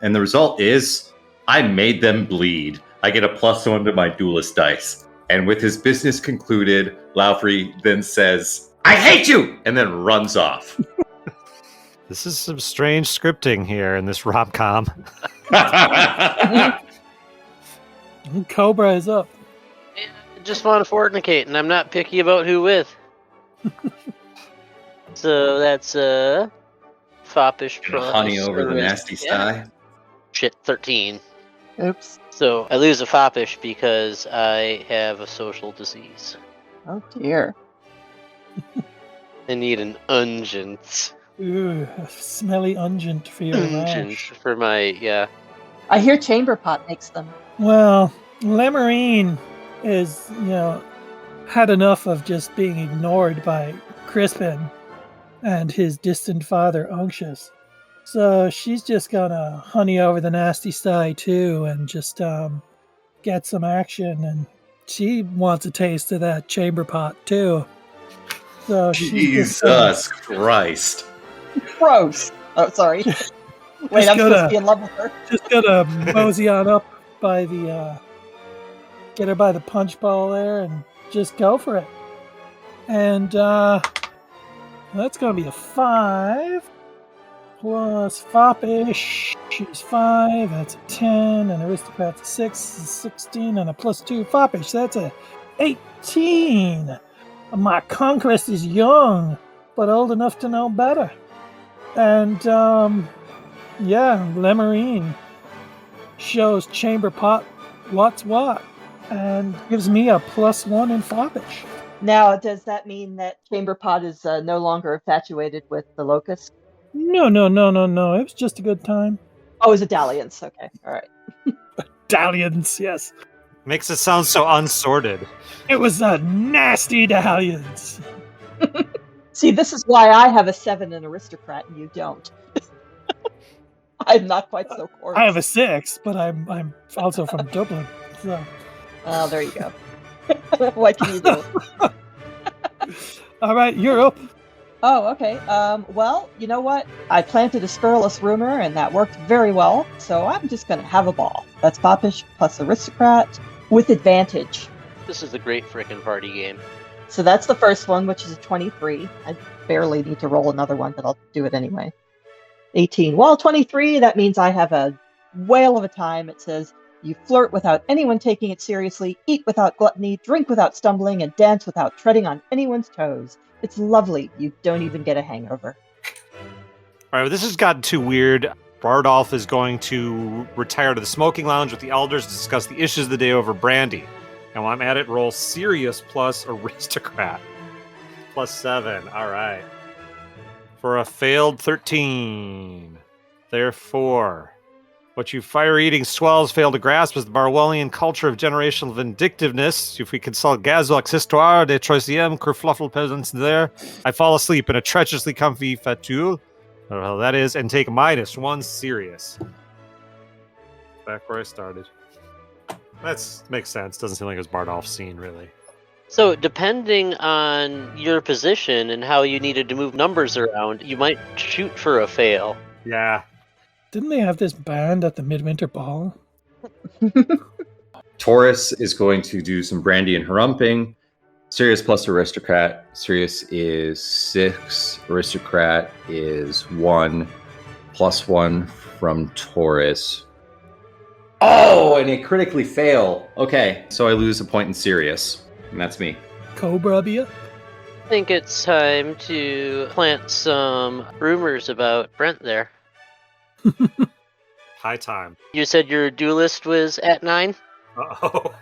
And the result is I made them bleed. I get a +1 to my duelist dice. And with his business concluded, Lawfrey then says, "I hate you!" and then runs off. This is some strange scripting here in this rom-com. Cobra is up. I just want to fornicate, and I'm not picky about who with. So that's foppish Gonna plus honey over the arist- nasty yeah. sty. Shit, 13. oops. So I lose a foppish because I have a social disease. Oh dear. I need an unguent. Ooh, a smelly unguent for your Unguent rash. for my, I hear Chamberpot makes them. Well, Lemarine is, had enough of just being ignored by Crispin and his distant father, Unctious. So she's just gonna honey over the nasty sty too and just get some action. And she wants a taste of that chamber pot too. So she's just Jesus Christ. Gross. Oh, sorry. Wait, I'm supposed to be in love with her. just gonna mosey on up by the get her by the punch bowl there and just go for it. And that's gonna be a 5 plus foppish. She's 5. That's a 10. And aristocrat's a 6. 16 and a +2 foppish. That's a 18. My conquest is young, but old enough to know better. And Lemarine shows Chamberpot what's what and gives me a +1 in foppish. Now, does that mean that Chamberpot is no longer infatuated with the locust? No. It was just a good time. Oh, is it dalliance? Okay, all right. Dalliance, yes. Makes it sound so unsorted. It was a nasty dalliance. See, this is why I have a 7 in aristocrat and you don't. I'm not quite so coarse. I have a 6, but I'm also from Dublin. So. Oh, there you go. What can you do? All right, you're up. Oh, okay. Well, you know what? I planted a scurrilous rumor, and that worked very well. So I'm just going to have a ball. That's foppish plus aristocrat with advantage. This is a great frickin' party game. So that's the first one, which is a 23. I barely need to roll another one, but I'll do it anyway. 18. Well, 23, that means I have a whale of a time. It says, you flirt without anyone taking it seriously, eat without gluttony, drink without stumbling, and dance without treading on anyone's toes. It's lovely. You don't even get a hangover. All right, well, this has gotten too weird. Bardolph is going to retire to the smoking lounge with the elders to discuss the issues of the day over brandy. And while I'm at it, roll serious plus aristocrat. +7. All right. For a failed 13. Therefore, what you fire-eating swells fail to grasp is the Barwellian culture of generational vindictiveness. If we consult Gazwalk's Histoire des Troisième Kerfluffle peasants there, I fall asleep in a treacherously comfy fauteuil. Well, that is, and take -1 serious. back where I started. That makes sense. Doesn't seem like it was Bardolph's scene, really. So, depending on your position and how you needed to move numbers around, you might shoot for a fail. Yeah. Didn't they have this band at the Midwinter Ball? Taurus is going to do some brandy and harumping. Sirius plus aristocrat. Sirius is 6. Aristocrat is 1. +1 from Taurus. Oh, and a critically fail. Okay, so I lose a point in Sirius. And that's me. Cobra be up? I think it's time to plant some rumors about Brent there. High time. You said your duelist was at 9? Uh-oh.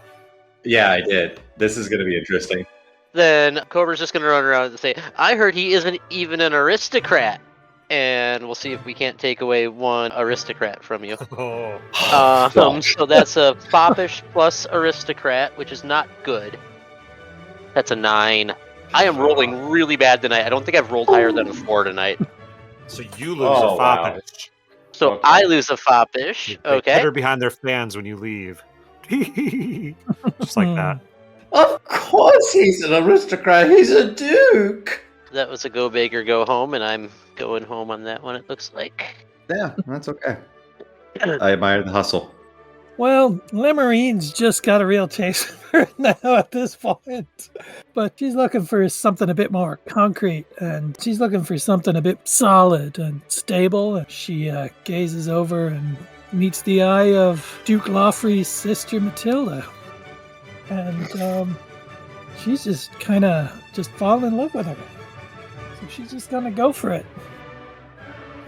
Yeah, I did. This is going to be interesting. Then Cobra's just going to run around and say, I heard he isn't even an aristocrat. And we'll see if we can't take away one aristocrat from you. Oh. So that's a foppish plus aristocrat, which is not good. That's a 9. I am rolling really bad tonight. I don't think I've rolled higher than a 4 tonight. So you lose a foppish. So Okay. I lose a foppish. They Okay. put her behind their fans when you leave. Just like that. Of course he's an aristocrat. He's a duke. That was a go big or go home, and I'm going home on that one, it looks like. Yeah, that's okay. I admire the hustle. Well, Lemurine's just got a real taste for it now at this point. But she's looking for something a bit more concrete, and she's looking for something a bit solid and stable. And she gazes over and meets the eye of Duke Lawfrey's sister Matilda. And she's just kind of just fallen in love with her. So she's just going to go for it.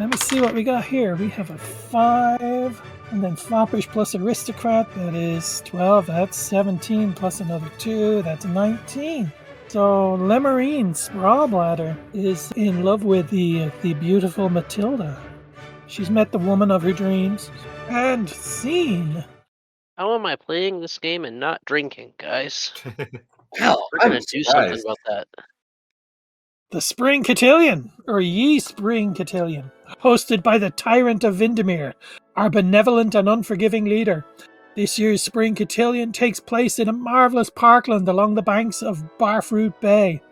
Let me see what we got here. We have a 5, and then foppish plus aristocrat, that is 12. That's 17 plus another 2. That's 19. So Lemurine Sprawbladder is in love with the beautiful Matilda. She's met the woman of her dreams and seen. How am I playing this game and not drinking, guys? Hell, We're going to do something about that. The Spring Cotillion, or Ye Spring Cotillion, hosted by the Tyrant of Vindamere, our benevolent and unforgiving leader. This year's Spring Cotillion takes place in a marvellous parkland along the banks of Barfruit Bay,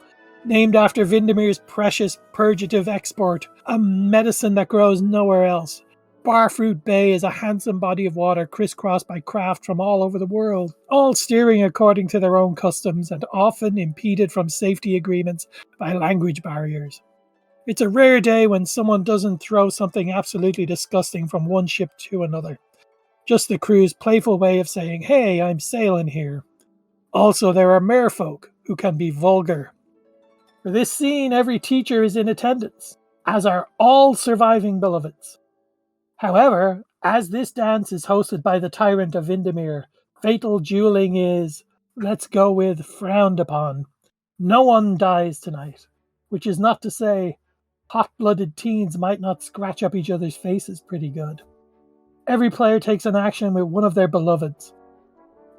named after Vindamere's precious purgative export, a medicine that grows nowhere else. Barfruit Bay is a handsome body of water crisscrossed by craft from all over the world, all steering according to their own customs and often impeded from safety agreements by language barriers. It's a rare day when someone doesn't throw something absolutely disgusting from one ship to another. Just the crew's playful way of saying, hey, I'm sailing here. Also, there are merfolk who can be vulgar. For this scene, every teacher is in attendance, as are all surviving beloveds. However, as this dance is hosted by the Tyrant of Vindamere, fatal dueling is, let's go with, frowned upon. No one dies tonight, which is not to say hot-blooded teens might not scratch up each other's faces pretty good. Every player takes an action with one of their beloveds.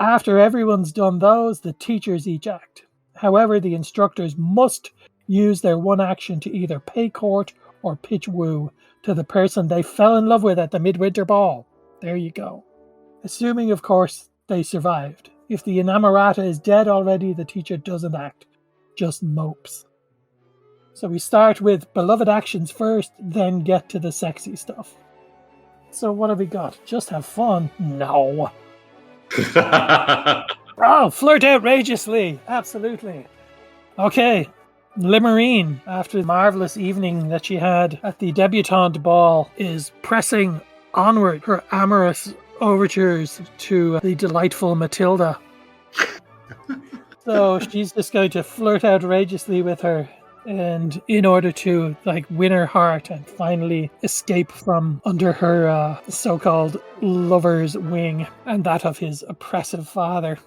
After everyone's done those, the teachers each act. However, the instructors must use their one action to either pay court or pitch woo to the person they fell in love with at the Midwinter Ball. There you go. Assuming, of course, they survived. If the inamorata is dead already, the teacher doesn't act, just mopes. So we start with beloved actions first, then get to the sexy stuff. So what have we got? Just have fun? No. Oh, flirt outrageously. Absolutely. Okay. Lemurine, after the marvellous evening that she had at the debutante ball, is pressing onward her amorous overtures to the delightful Matilda. So she's just going to flirt outrageously with her, and in order to win her heart and finally escape from under her so-called lover's wing and that of his oppressive father.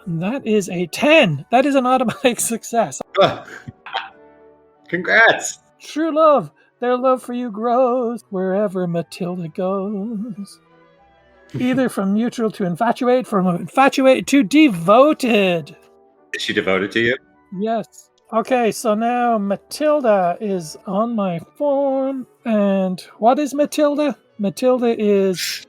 And that is a 10. That is an automatic success. Congrats. True love. Their love for you grows wherever Matilda goes. Either from neutral to infatuate, from infatuated to devoted. Is she devoted to you? Yes. Okay, so now Matilda is on my form. And what is Matilda? Matilda is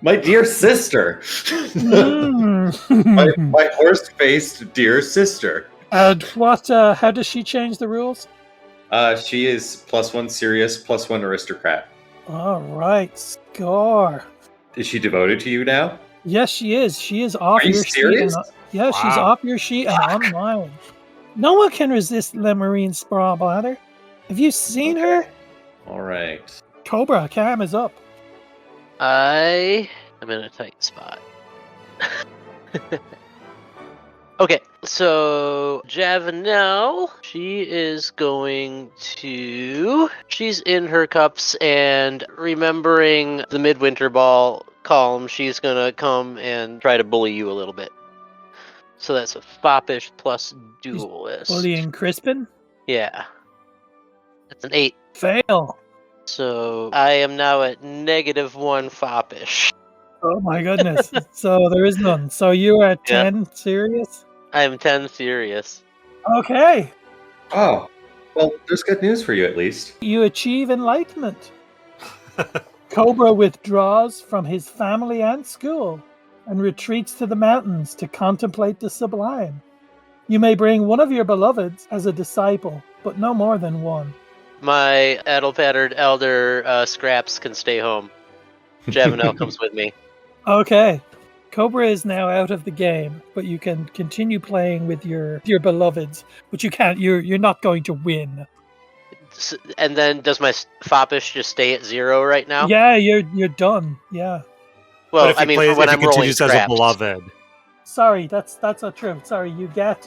My dear sister. Mm. my horse-faced dear sister. And what? How does she change the rules? She is +1 serious, +1 aristocrat. All right, score. Is she devoted to you now? Yes, she is. She is off Are you your serious? sheet. Yeah, she's Wow. off your sheet and on mine. No one can resist Lemarine Sprawbladder. Have you seen her? All right. Cobra, cam is up. I am in a tight spot. Okay, so Javanel, she is going to... She's in her cups, and remembering the Midwinter Ball column, she's gonna come and try to bully you a little bit. So that's a foppish plus duelist. Bullying Crispin? Yeah. That's an 8. Fail. So I am now at -1 foppish. Oh my goodness. So there is none. So you are at Yeah. 10 serious? I am 10 serious. Okay. Oh, well, there's good news for you at least. You achieve enlightenment. Cobra withdraws from his family and school and retreats to the mountains to contemplate the sublime. You may bring one of your beloveds as a disciple, but no more than one. My addle-pattered elder Scraps can stay home. Javanel comes with me. Okay. Cobra is now out of the game, but you can continue playing with your beloveds, but you can't. You're not going to win. And then does my foppish just stay at 0 right now? Yeah, you're done. Yeah. Well, But if I he mean, plays, for when if I'm he rolling continues as a scraps. beloved. Sorry, that's not true. Sorry, you get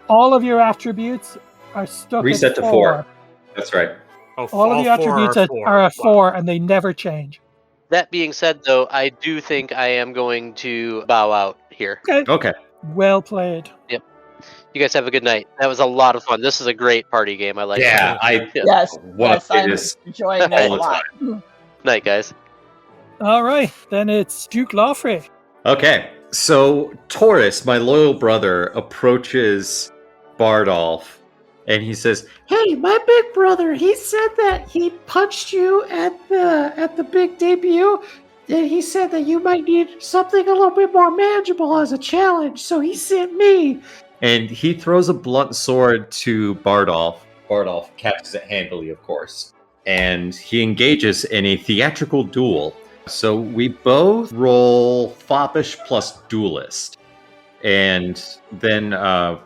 all of your attributes are stuck Reset at to 4. 4. That's right. Oh, All of your attributes are at 4, and they never change. That being said, though, I do think I am going to bow out here. Okay. Well played. You guys have a good night. That was a lot of fun. This is a great party game. I like Yeah, it. Yes, What yes, I'm is enjoying this a all the lot. Night, guys. All right, then it's Duke Lawfrey. Okay, so Taurus, my loyal brother, approaches Bardolph, and he says, Hey, my big brother, he said that he punched you at the big debut, and he said that you might need something a little bit more manageable as a challenge, so he sent me. and he throws a blunt sword to Bardolph. Bardolph catches it handily, of course, and he engages in a theatrical duel. So we both roll foppish plus duelist. And then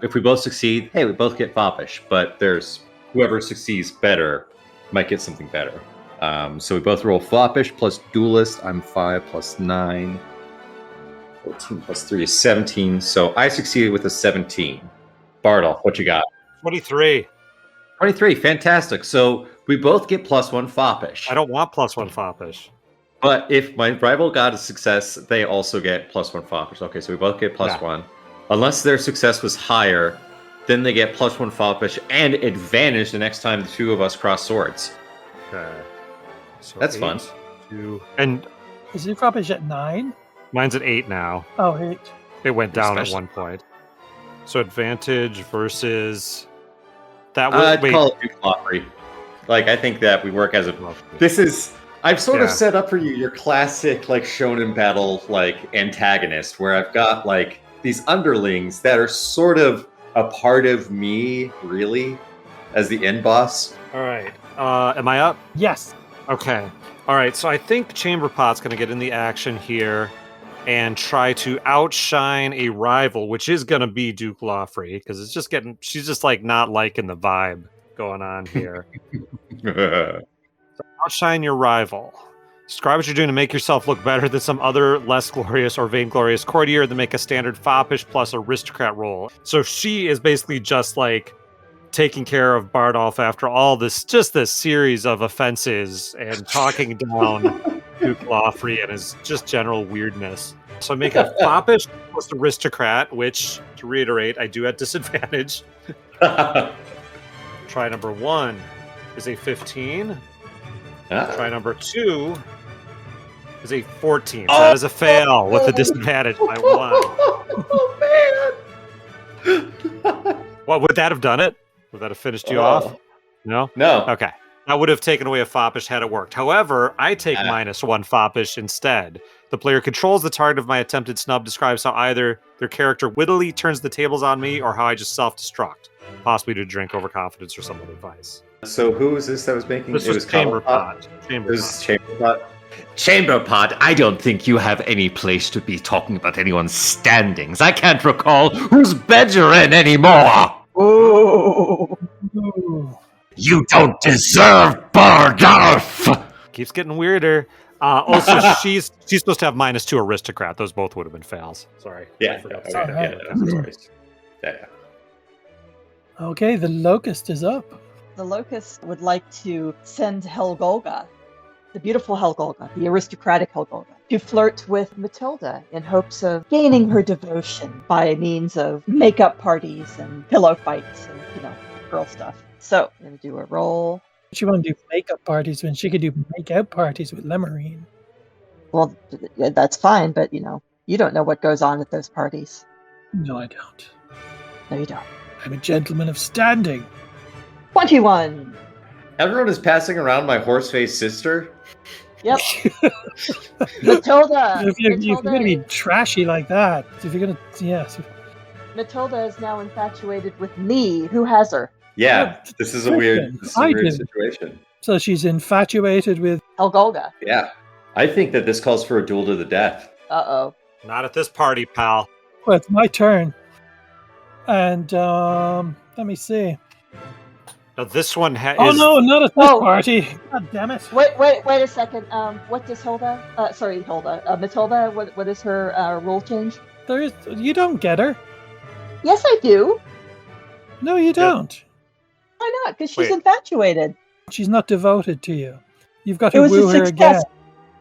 if we both succeed, hey, we both get foppish. But there's whoever succeeds better might get something better. So we both roll foppish plus duelist. I'm 5 plus 9. 14 plus 3 is 17. So I succeeded with a 17. Bardolph, what you got? 23. 23, fantastic. So we both get +1 foppish. I don't want +1 foppish. But if my rival got a success, they also get +1 foppish. Okay, so we both get +1. Unless their success was higher, then they get +1 foppish and advantage the next time the two of us cross swords. Okay. So That's 8, fun. 2, and Is your foppish at 9? mine's at 8 now. Oh, 8. It went down at Especially- one point. So advantage versus that I'd wait. call it Duke Lottery. Like, I think that we work as a... This is... I've sort of Yeah. set up for you your classic, like, shonen battle, like, antagonist, where I've got, like, these underlings that are sort of a part of me, really, as the end boss. All right. Am I up? Yes. Okay. All right. So I think Chamberpot's going to get in the action here and try to outshine a rival, which is going to be Duke Lawfrey, because it's just getting. She's just like not liking the vibe going on here. Outshine your rival. Describe what you're doing to make yourself look better than some other less glorious or vainglorious courtier, then make a standard foppish plus aristocrat roll. So she is basically just like taking care of Bardolph after all this, just this series of offenses and talking down Duke Lawfrey and his just general weirdness. So I make a foppish plus aristocrat, which, to reiterate, I do at disadvantage. Try number 1 is a 15. Try number 2 is a 14. So that is a fail with a disadvantage by 1. Oh, man! What would that have done it? Would that have finished you off? No? No. Okay. I would have taken away a foppish had it worked. However, I take -1 foppish instead. The player controls the target of my attempted snub, describes how either their character wittily turns the tables on me or how I just self-destruct, possibly to drink overconfidence or some other vice. So who was this that was making This it? was Chamberpot. It was Chamberpot. Chamberpot, I don't think you have any place to be talking about anyone's standings. I can't recall whose bed you're in anymore. Ooh. You don't deserve Bardolph! Keeps getting weirder. Also, she's supposed to have -2 aristocrat. Those both would have been fails. Sorry. Yeah. I forgot to Okay, say that. Alright. yeah, no worries. Yeah. Okay, the locust is up. The Locust would like to send Helgolga, the beautiful Helgolga, the aristocratic Helgolga, to flirt with Matilda in hopes of gaining her devotion by means of makeup parties and pillow fights and, girl stuff. So, I'm going to do a roll. She want to do makeup parties when she could do make-out parties with Lemarine. Well, that's fine, but, you don't know what goes on at those parties. No, I don't. No, you don't. I'm a gentleman of standing. 21! Everyone is passing around my horse-faced sister. Yep. Matilda! If you're going to be trashy like that, if you're going to, yes. Matilda is now infatuated with me. Who has her? Yeah, this is a weird I do. situation. So she's infatuated with... Helgolga. Yeah. I think that this calls for a duel to the death. Uh-oh. Not at this party, pal. Well, it's my turn. And, let me see. Now this one Oh, is... no, not at this Oh. party. God damn it. Wait a second. What does Hilda? Matilda. What is her rule change? You don't get her. Yes, I do. No, you don't. Why not? Because she's Wait. infatuated. She's not devoted to you. You've got It to was woo a her again. success.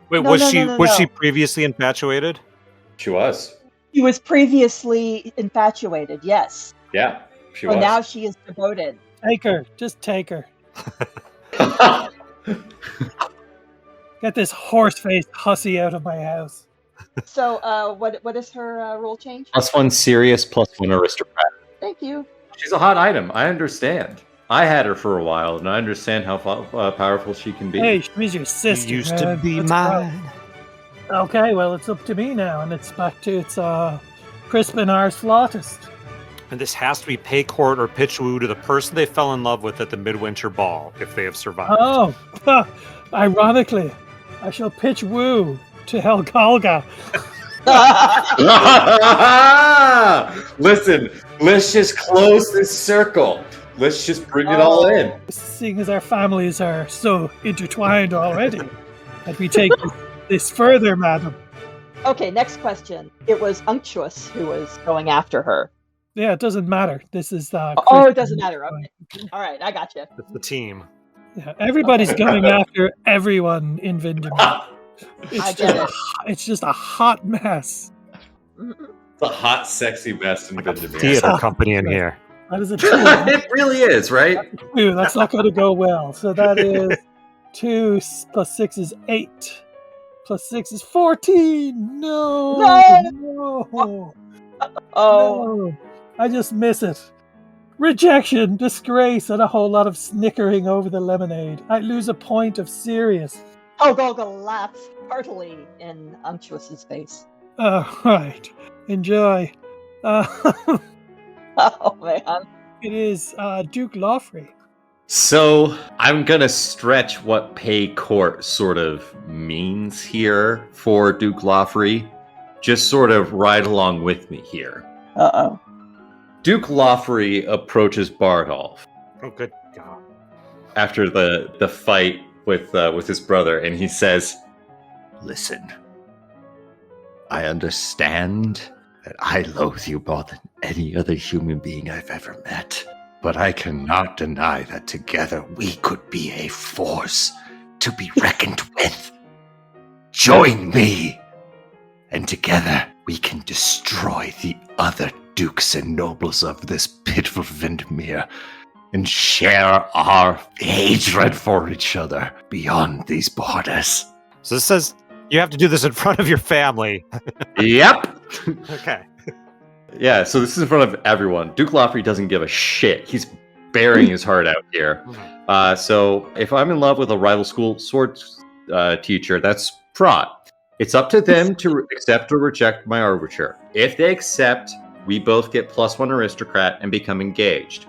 Wait, No, was no, she no, no, was no. she previously infatuated? She was. She was previously infatuated. Yes. Yeah, she Well, was. now she is devoted. Take her. Just take her. Get this horse-faced hussy out of my house. So, what is her rule change? +1 serious, +1 aristocrat. Thank you. She's a hot item. I understand. I had her for a while, and I understand how powerful she can be. Hey, she's your sister. You used to man. be Let's mine. go. Okay, well, it's up to me now, and it's back to its Crispin R's flautist. And this has to be pay court or pitch woo to the person they fell in love with at the midwinter ball, if they have survived. Oh, ironically, I shall pitch woo to Helgolga. Listen, let's just close this circle. Let's just bring it all in. Seeing as our families are so intertwined already, that we take this further, madam. Okay, next question. It was Unctuous who was going after her. Yeah, it doesn't matter. This is Oh, Crispin. it doesn't matter. Okay. All right, I got you. It's the team. Yeah, everybody's going after everyone in Vindamere. I get it. It's just a hot mess. It's a hot, sexy mess in Vindamere. Theater company in here. That is a 2. It really is, right? Ooh, that's not going to go well. So that is 2 plus 6 is 8. Plus 6 is 14. No. No. Oh, No. I just miss it. Rejection, disgrace, and a whole lot of snickering over the lemonade. I lose a point of serious. Helgolga laughs heartily in Unctuous's face. Right. Enjoy. Oh, man. It is Duke Lawfrey. So I'm gonna stretch what pay court sort of means here for Duke Lawfrey. Just sort of ride along with me here. Uh-oh. Duke Lawfrey approaches Bardolph Oh, good God. after the fight with his brother, and he says, Listen, I understand that I loathe you more than any other human being I've ever met. But I cannot deny that together we could be a force to be reckoned with. Join me, and together we can destroy the other dukes and nobles of this pitiful Vindamere and share our hatred for each other beyond these borders. So this says you have to do this in front of your family. "Yep." Okay. Yeah, so this is in front of everyone. Duke Lawfrey doesn't give a shit. He's bearing his heart out here. So if I'm in love with a rival school sword teacher, that's fraught. It's up to them to accept or reject my overture. If they accept, we both get +1 aristocrat and become engaged.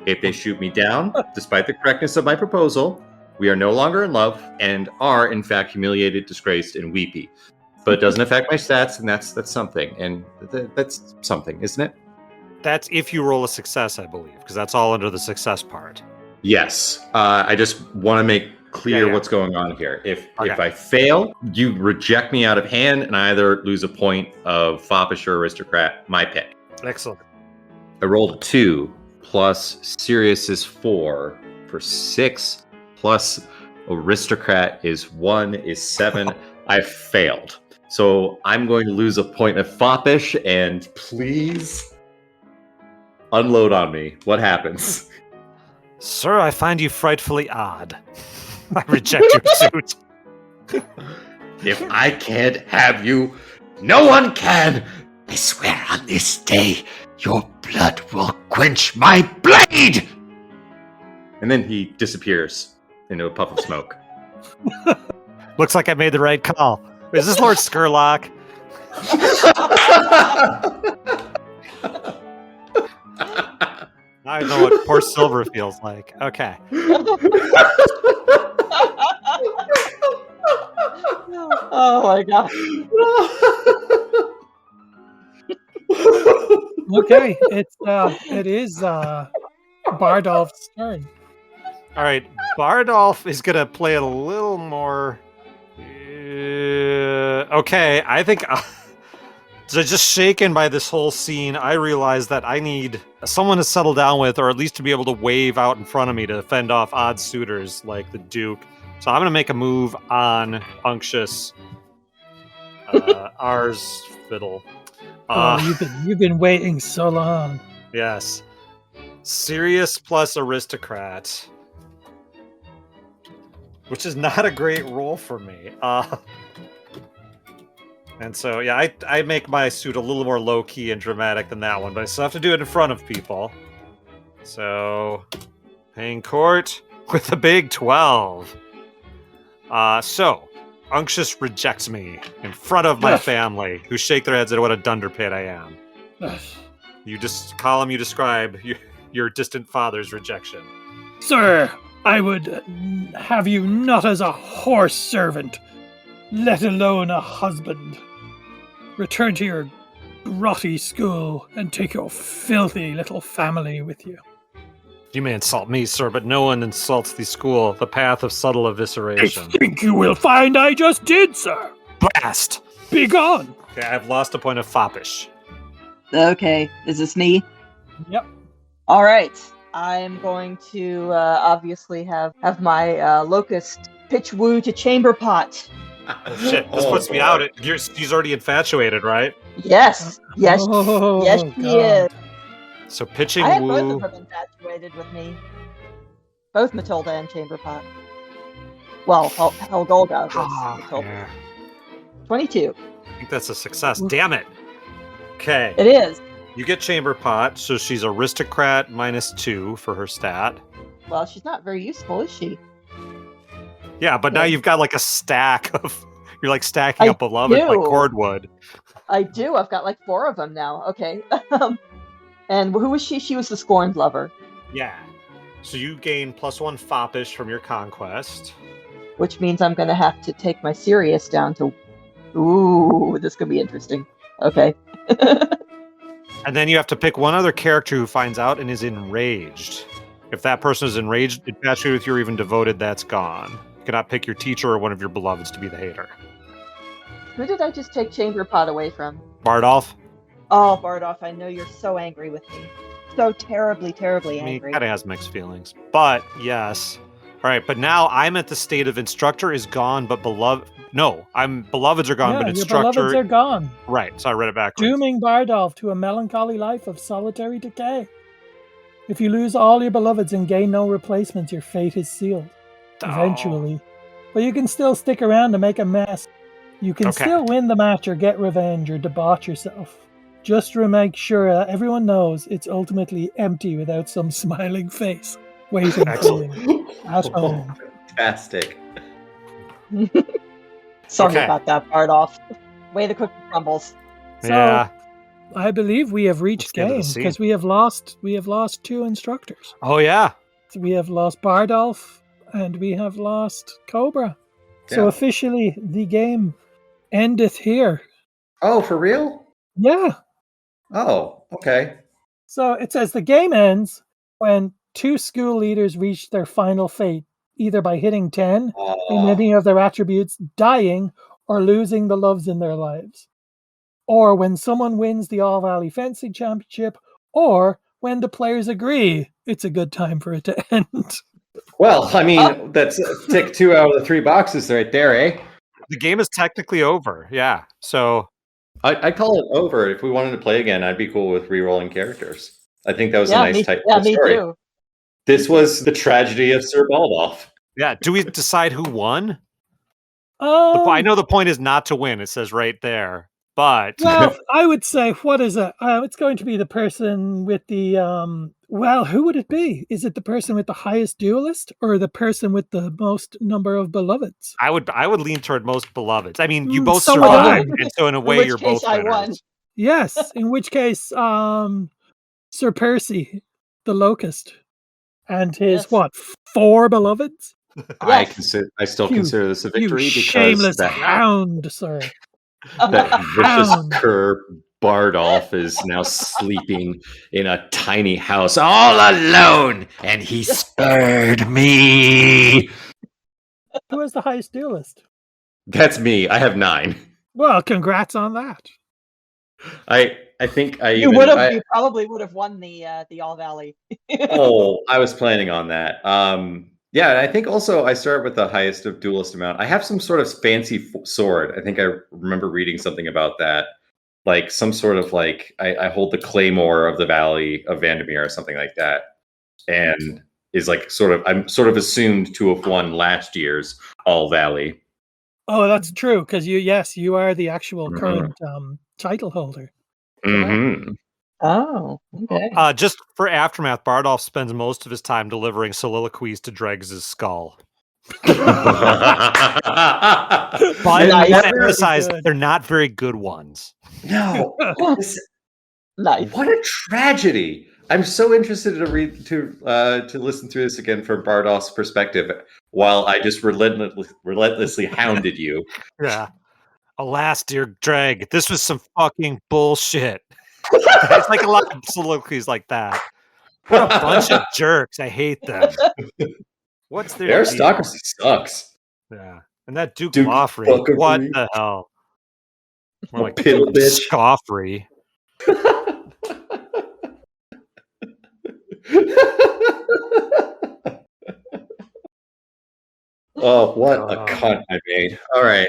If they shoot me down, despite the correctness of my proposal, we are no longer in love and are, in fact, humiliated, disgraced, and weepy. But it doesn't affect my stats, and that's something. And that's something, isn't it? That's if you roll a success, I believe, because that's all under the success part. Yes. I just want to make clear what's going on here. If I fail, you reject me out of hand, and I either lose a point of foppish or aristocrat, my pick. Excellent. I rolled a 2 plus Sirius is 4 for 6 plus aristocrat is 1 is 7. I failed. So I'm going to lose a point of foppish, and please unload on me. What happens? Sir, I find you frightfully odd. I reject your suit. If I can't have you, no one can! I swear on this day, your blood will quench my blade! And then he disappears into a puff of smoke. Looks like I made the right call. Is this Lord Skurlock? I know what poor Silver feels like. Okay. Oh my god. Okay, it is Bardolph's turn. All right, Bardolph is gonna play it a little more. Okay, I think. So just shaken by this whole scene, I realize that I need someone to settle down with, or at least to be able to wave out in front of me to fend off odd suitors like the Duke. So I'm going to make a move on Unctious Ars Fiddle. You've been waiting so long. Yes. Sirius plus Aristocrat. Which is not a great roll for me. And so, yeah, I make my suit a little more low-key and dramatic than that one, but I still have to do it in front of people. So, paying court with a big 12. So, Unctious rejects me in front of my family, who shake their heads at what a dunderpit I am. You just column you describe your distant father's rejection. Sir, I would have you not as a horse servant, let alone a husband. Return to your grotty school and take your filthy little family with you. You may insult me, sir, but no one insults the school, the path of subtle evisceration. I think you will find I just did, sir. Blast! Be gone. Okay, I've lost a point of foppish. Okay, is this me? Yep. All right, I'm going to obviously have my locust pitch woo to Chamberpot. Oh shit, this puts me out. She's already infatuated, right? Yes, yes, Oh, yes, she is. So pitching I had woo. both of them infatuated with me. Both Matilda and Chamberpot. Well, Helgolga was Matilda. Yeah. 22. I think that's a success. Damn it. Okay. It is. You get Chamberpot, so she's aristocrat -2 for her stat. Well, she's not very useful, is she? Yeah, but now Yeah. you've got like a stack of. You're like stacking I up beloved like do. cordwood. I do. I've got like 4 of them now. Okay. And who was she? She was the scorned lover, Yeah. So you gain +1 foppish from your conquest. which means I'm going to have to take my Sirius down to. Ooh, this could be interesting. Okay. And then you have to pick one other character who finds out and is enraged. If that person is enraged, infatuated with you, or even devoted, that's gone. You cannot pick your teacher or one of your beloveds to be the hater. Who did I just take Chamberpot away from? Bardolph? Oh, Bardolph, I know you're so angry with me. So terribly, terribly I mean, angry. kind of has mixed feelings. But, yes. All right, but now I'm at the state of instructor is gone, but beloved... No, beloveds are gone, but your instructor... beloveds are gone, Right, so I read it backwards. dooming Bardolph to a melancholy life of solitary decay. If you lose all your beloveds and gain no replacements, your fate is sealed. Eventually. But you can still stick around to make a mess. You can Okay. still win the match or get revenge or debauch yourself. just to make sure everyone knows it's ultimately empty without some smiling face waiting for you at home. Fantastic. Sorry Okay. about that, Bardolph. Way the cookie crumbles. So Yeah. I believe we have Let's reached get to the game scene. because we have lost 2 instructors. Oh yeah. So we have lost Bardolph and we have lost Cobra. So Yeah. officially the game endeth here. Oh, for real? Yeah. Oh, okay. So it says the game ends when 2 school leaders reach their final fate, either by hitting 10 in any of their attributes, dying, or losing the loves in their lives. Or when someone wins the All Valley Fencing Championship, or when the players agree it's a good time for it to end. Well, I mean, that's tick 2 out of the 3 boxes right there, eh? The game is technically over. Yeah. So I'd call it over. If we wanted to play again, I'd be cool with re-rolling characters. I think that was a Yeah, nice me, type yeah, of me story. too. This was the tragedy of Sir Baldolph. yeah. Do we decide who won? I know the point is not to win. It says right there. But Well, I would say, what is it? It's going to be the person with the well, who would it be? Is it the person with the highest duelist, or the person with the most number of beloveds? I would lean toward most beloveds. I mean, you Mm, both so would I. survived, and so in a way, which you're case both I winners. won. Yes, in which case, Sir Percy, the Locust, and his Yes. what, 4 beloveds? I Yes. still You- consider this a You victory because shameless that hound, sir. vicious Hound. cur Bardolph is now sleeping in a tiny house all alone, And he spurred me. Who has the highest duelist? That's me. I have 9. Well, congrats on that. I think I You even would have. I, You probably would have won the All Valley. I was planning on that. Yeah, and I think also I start with the highest of duelist amount. I have some sort of fancy sword. I think I remember reading something about that, like some sort of like I hold the claymore of the Valley of Vindamere or something like that, and is like I'm sort of assumed to have won last year's All Valley. Oh, that's true, because you are the actual Mhm. current title holder. Mm-hmm. Oh, okay. Just for Aftermath, Bardolph spends most of his time delivering soliloquies to Dregs' skull. But I Nice. want to Very emphasize good. they're not very good ones. No, this- Nice. what a tragedy! I'm so interested to listen through this again from Bardolph's perspective, while I just relentlessly hounded you. Yeah. Alas, dear Dreg, this was some fucking bullshit. It's like a lot of soliloquies like that. What a bunch of jerks. I hate them. What's their deal? Aristocracy sucks. Yeah. And that Duke Duke Loffrey, fuckery. what the hell? More like Piddle bitch. Scoffrey. Oh, what a cunt I made. All right.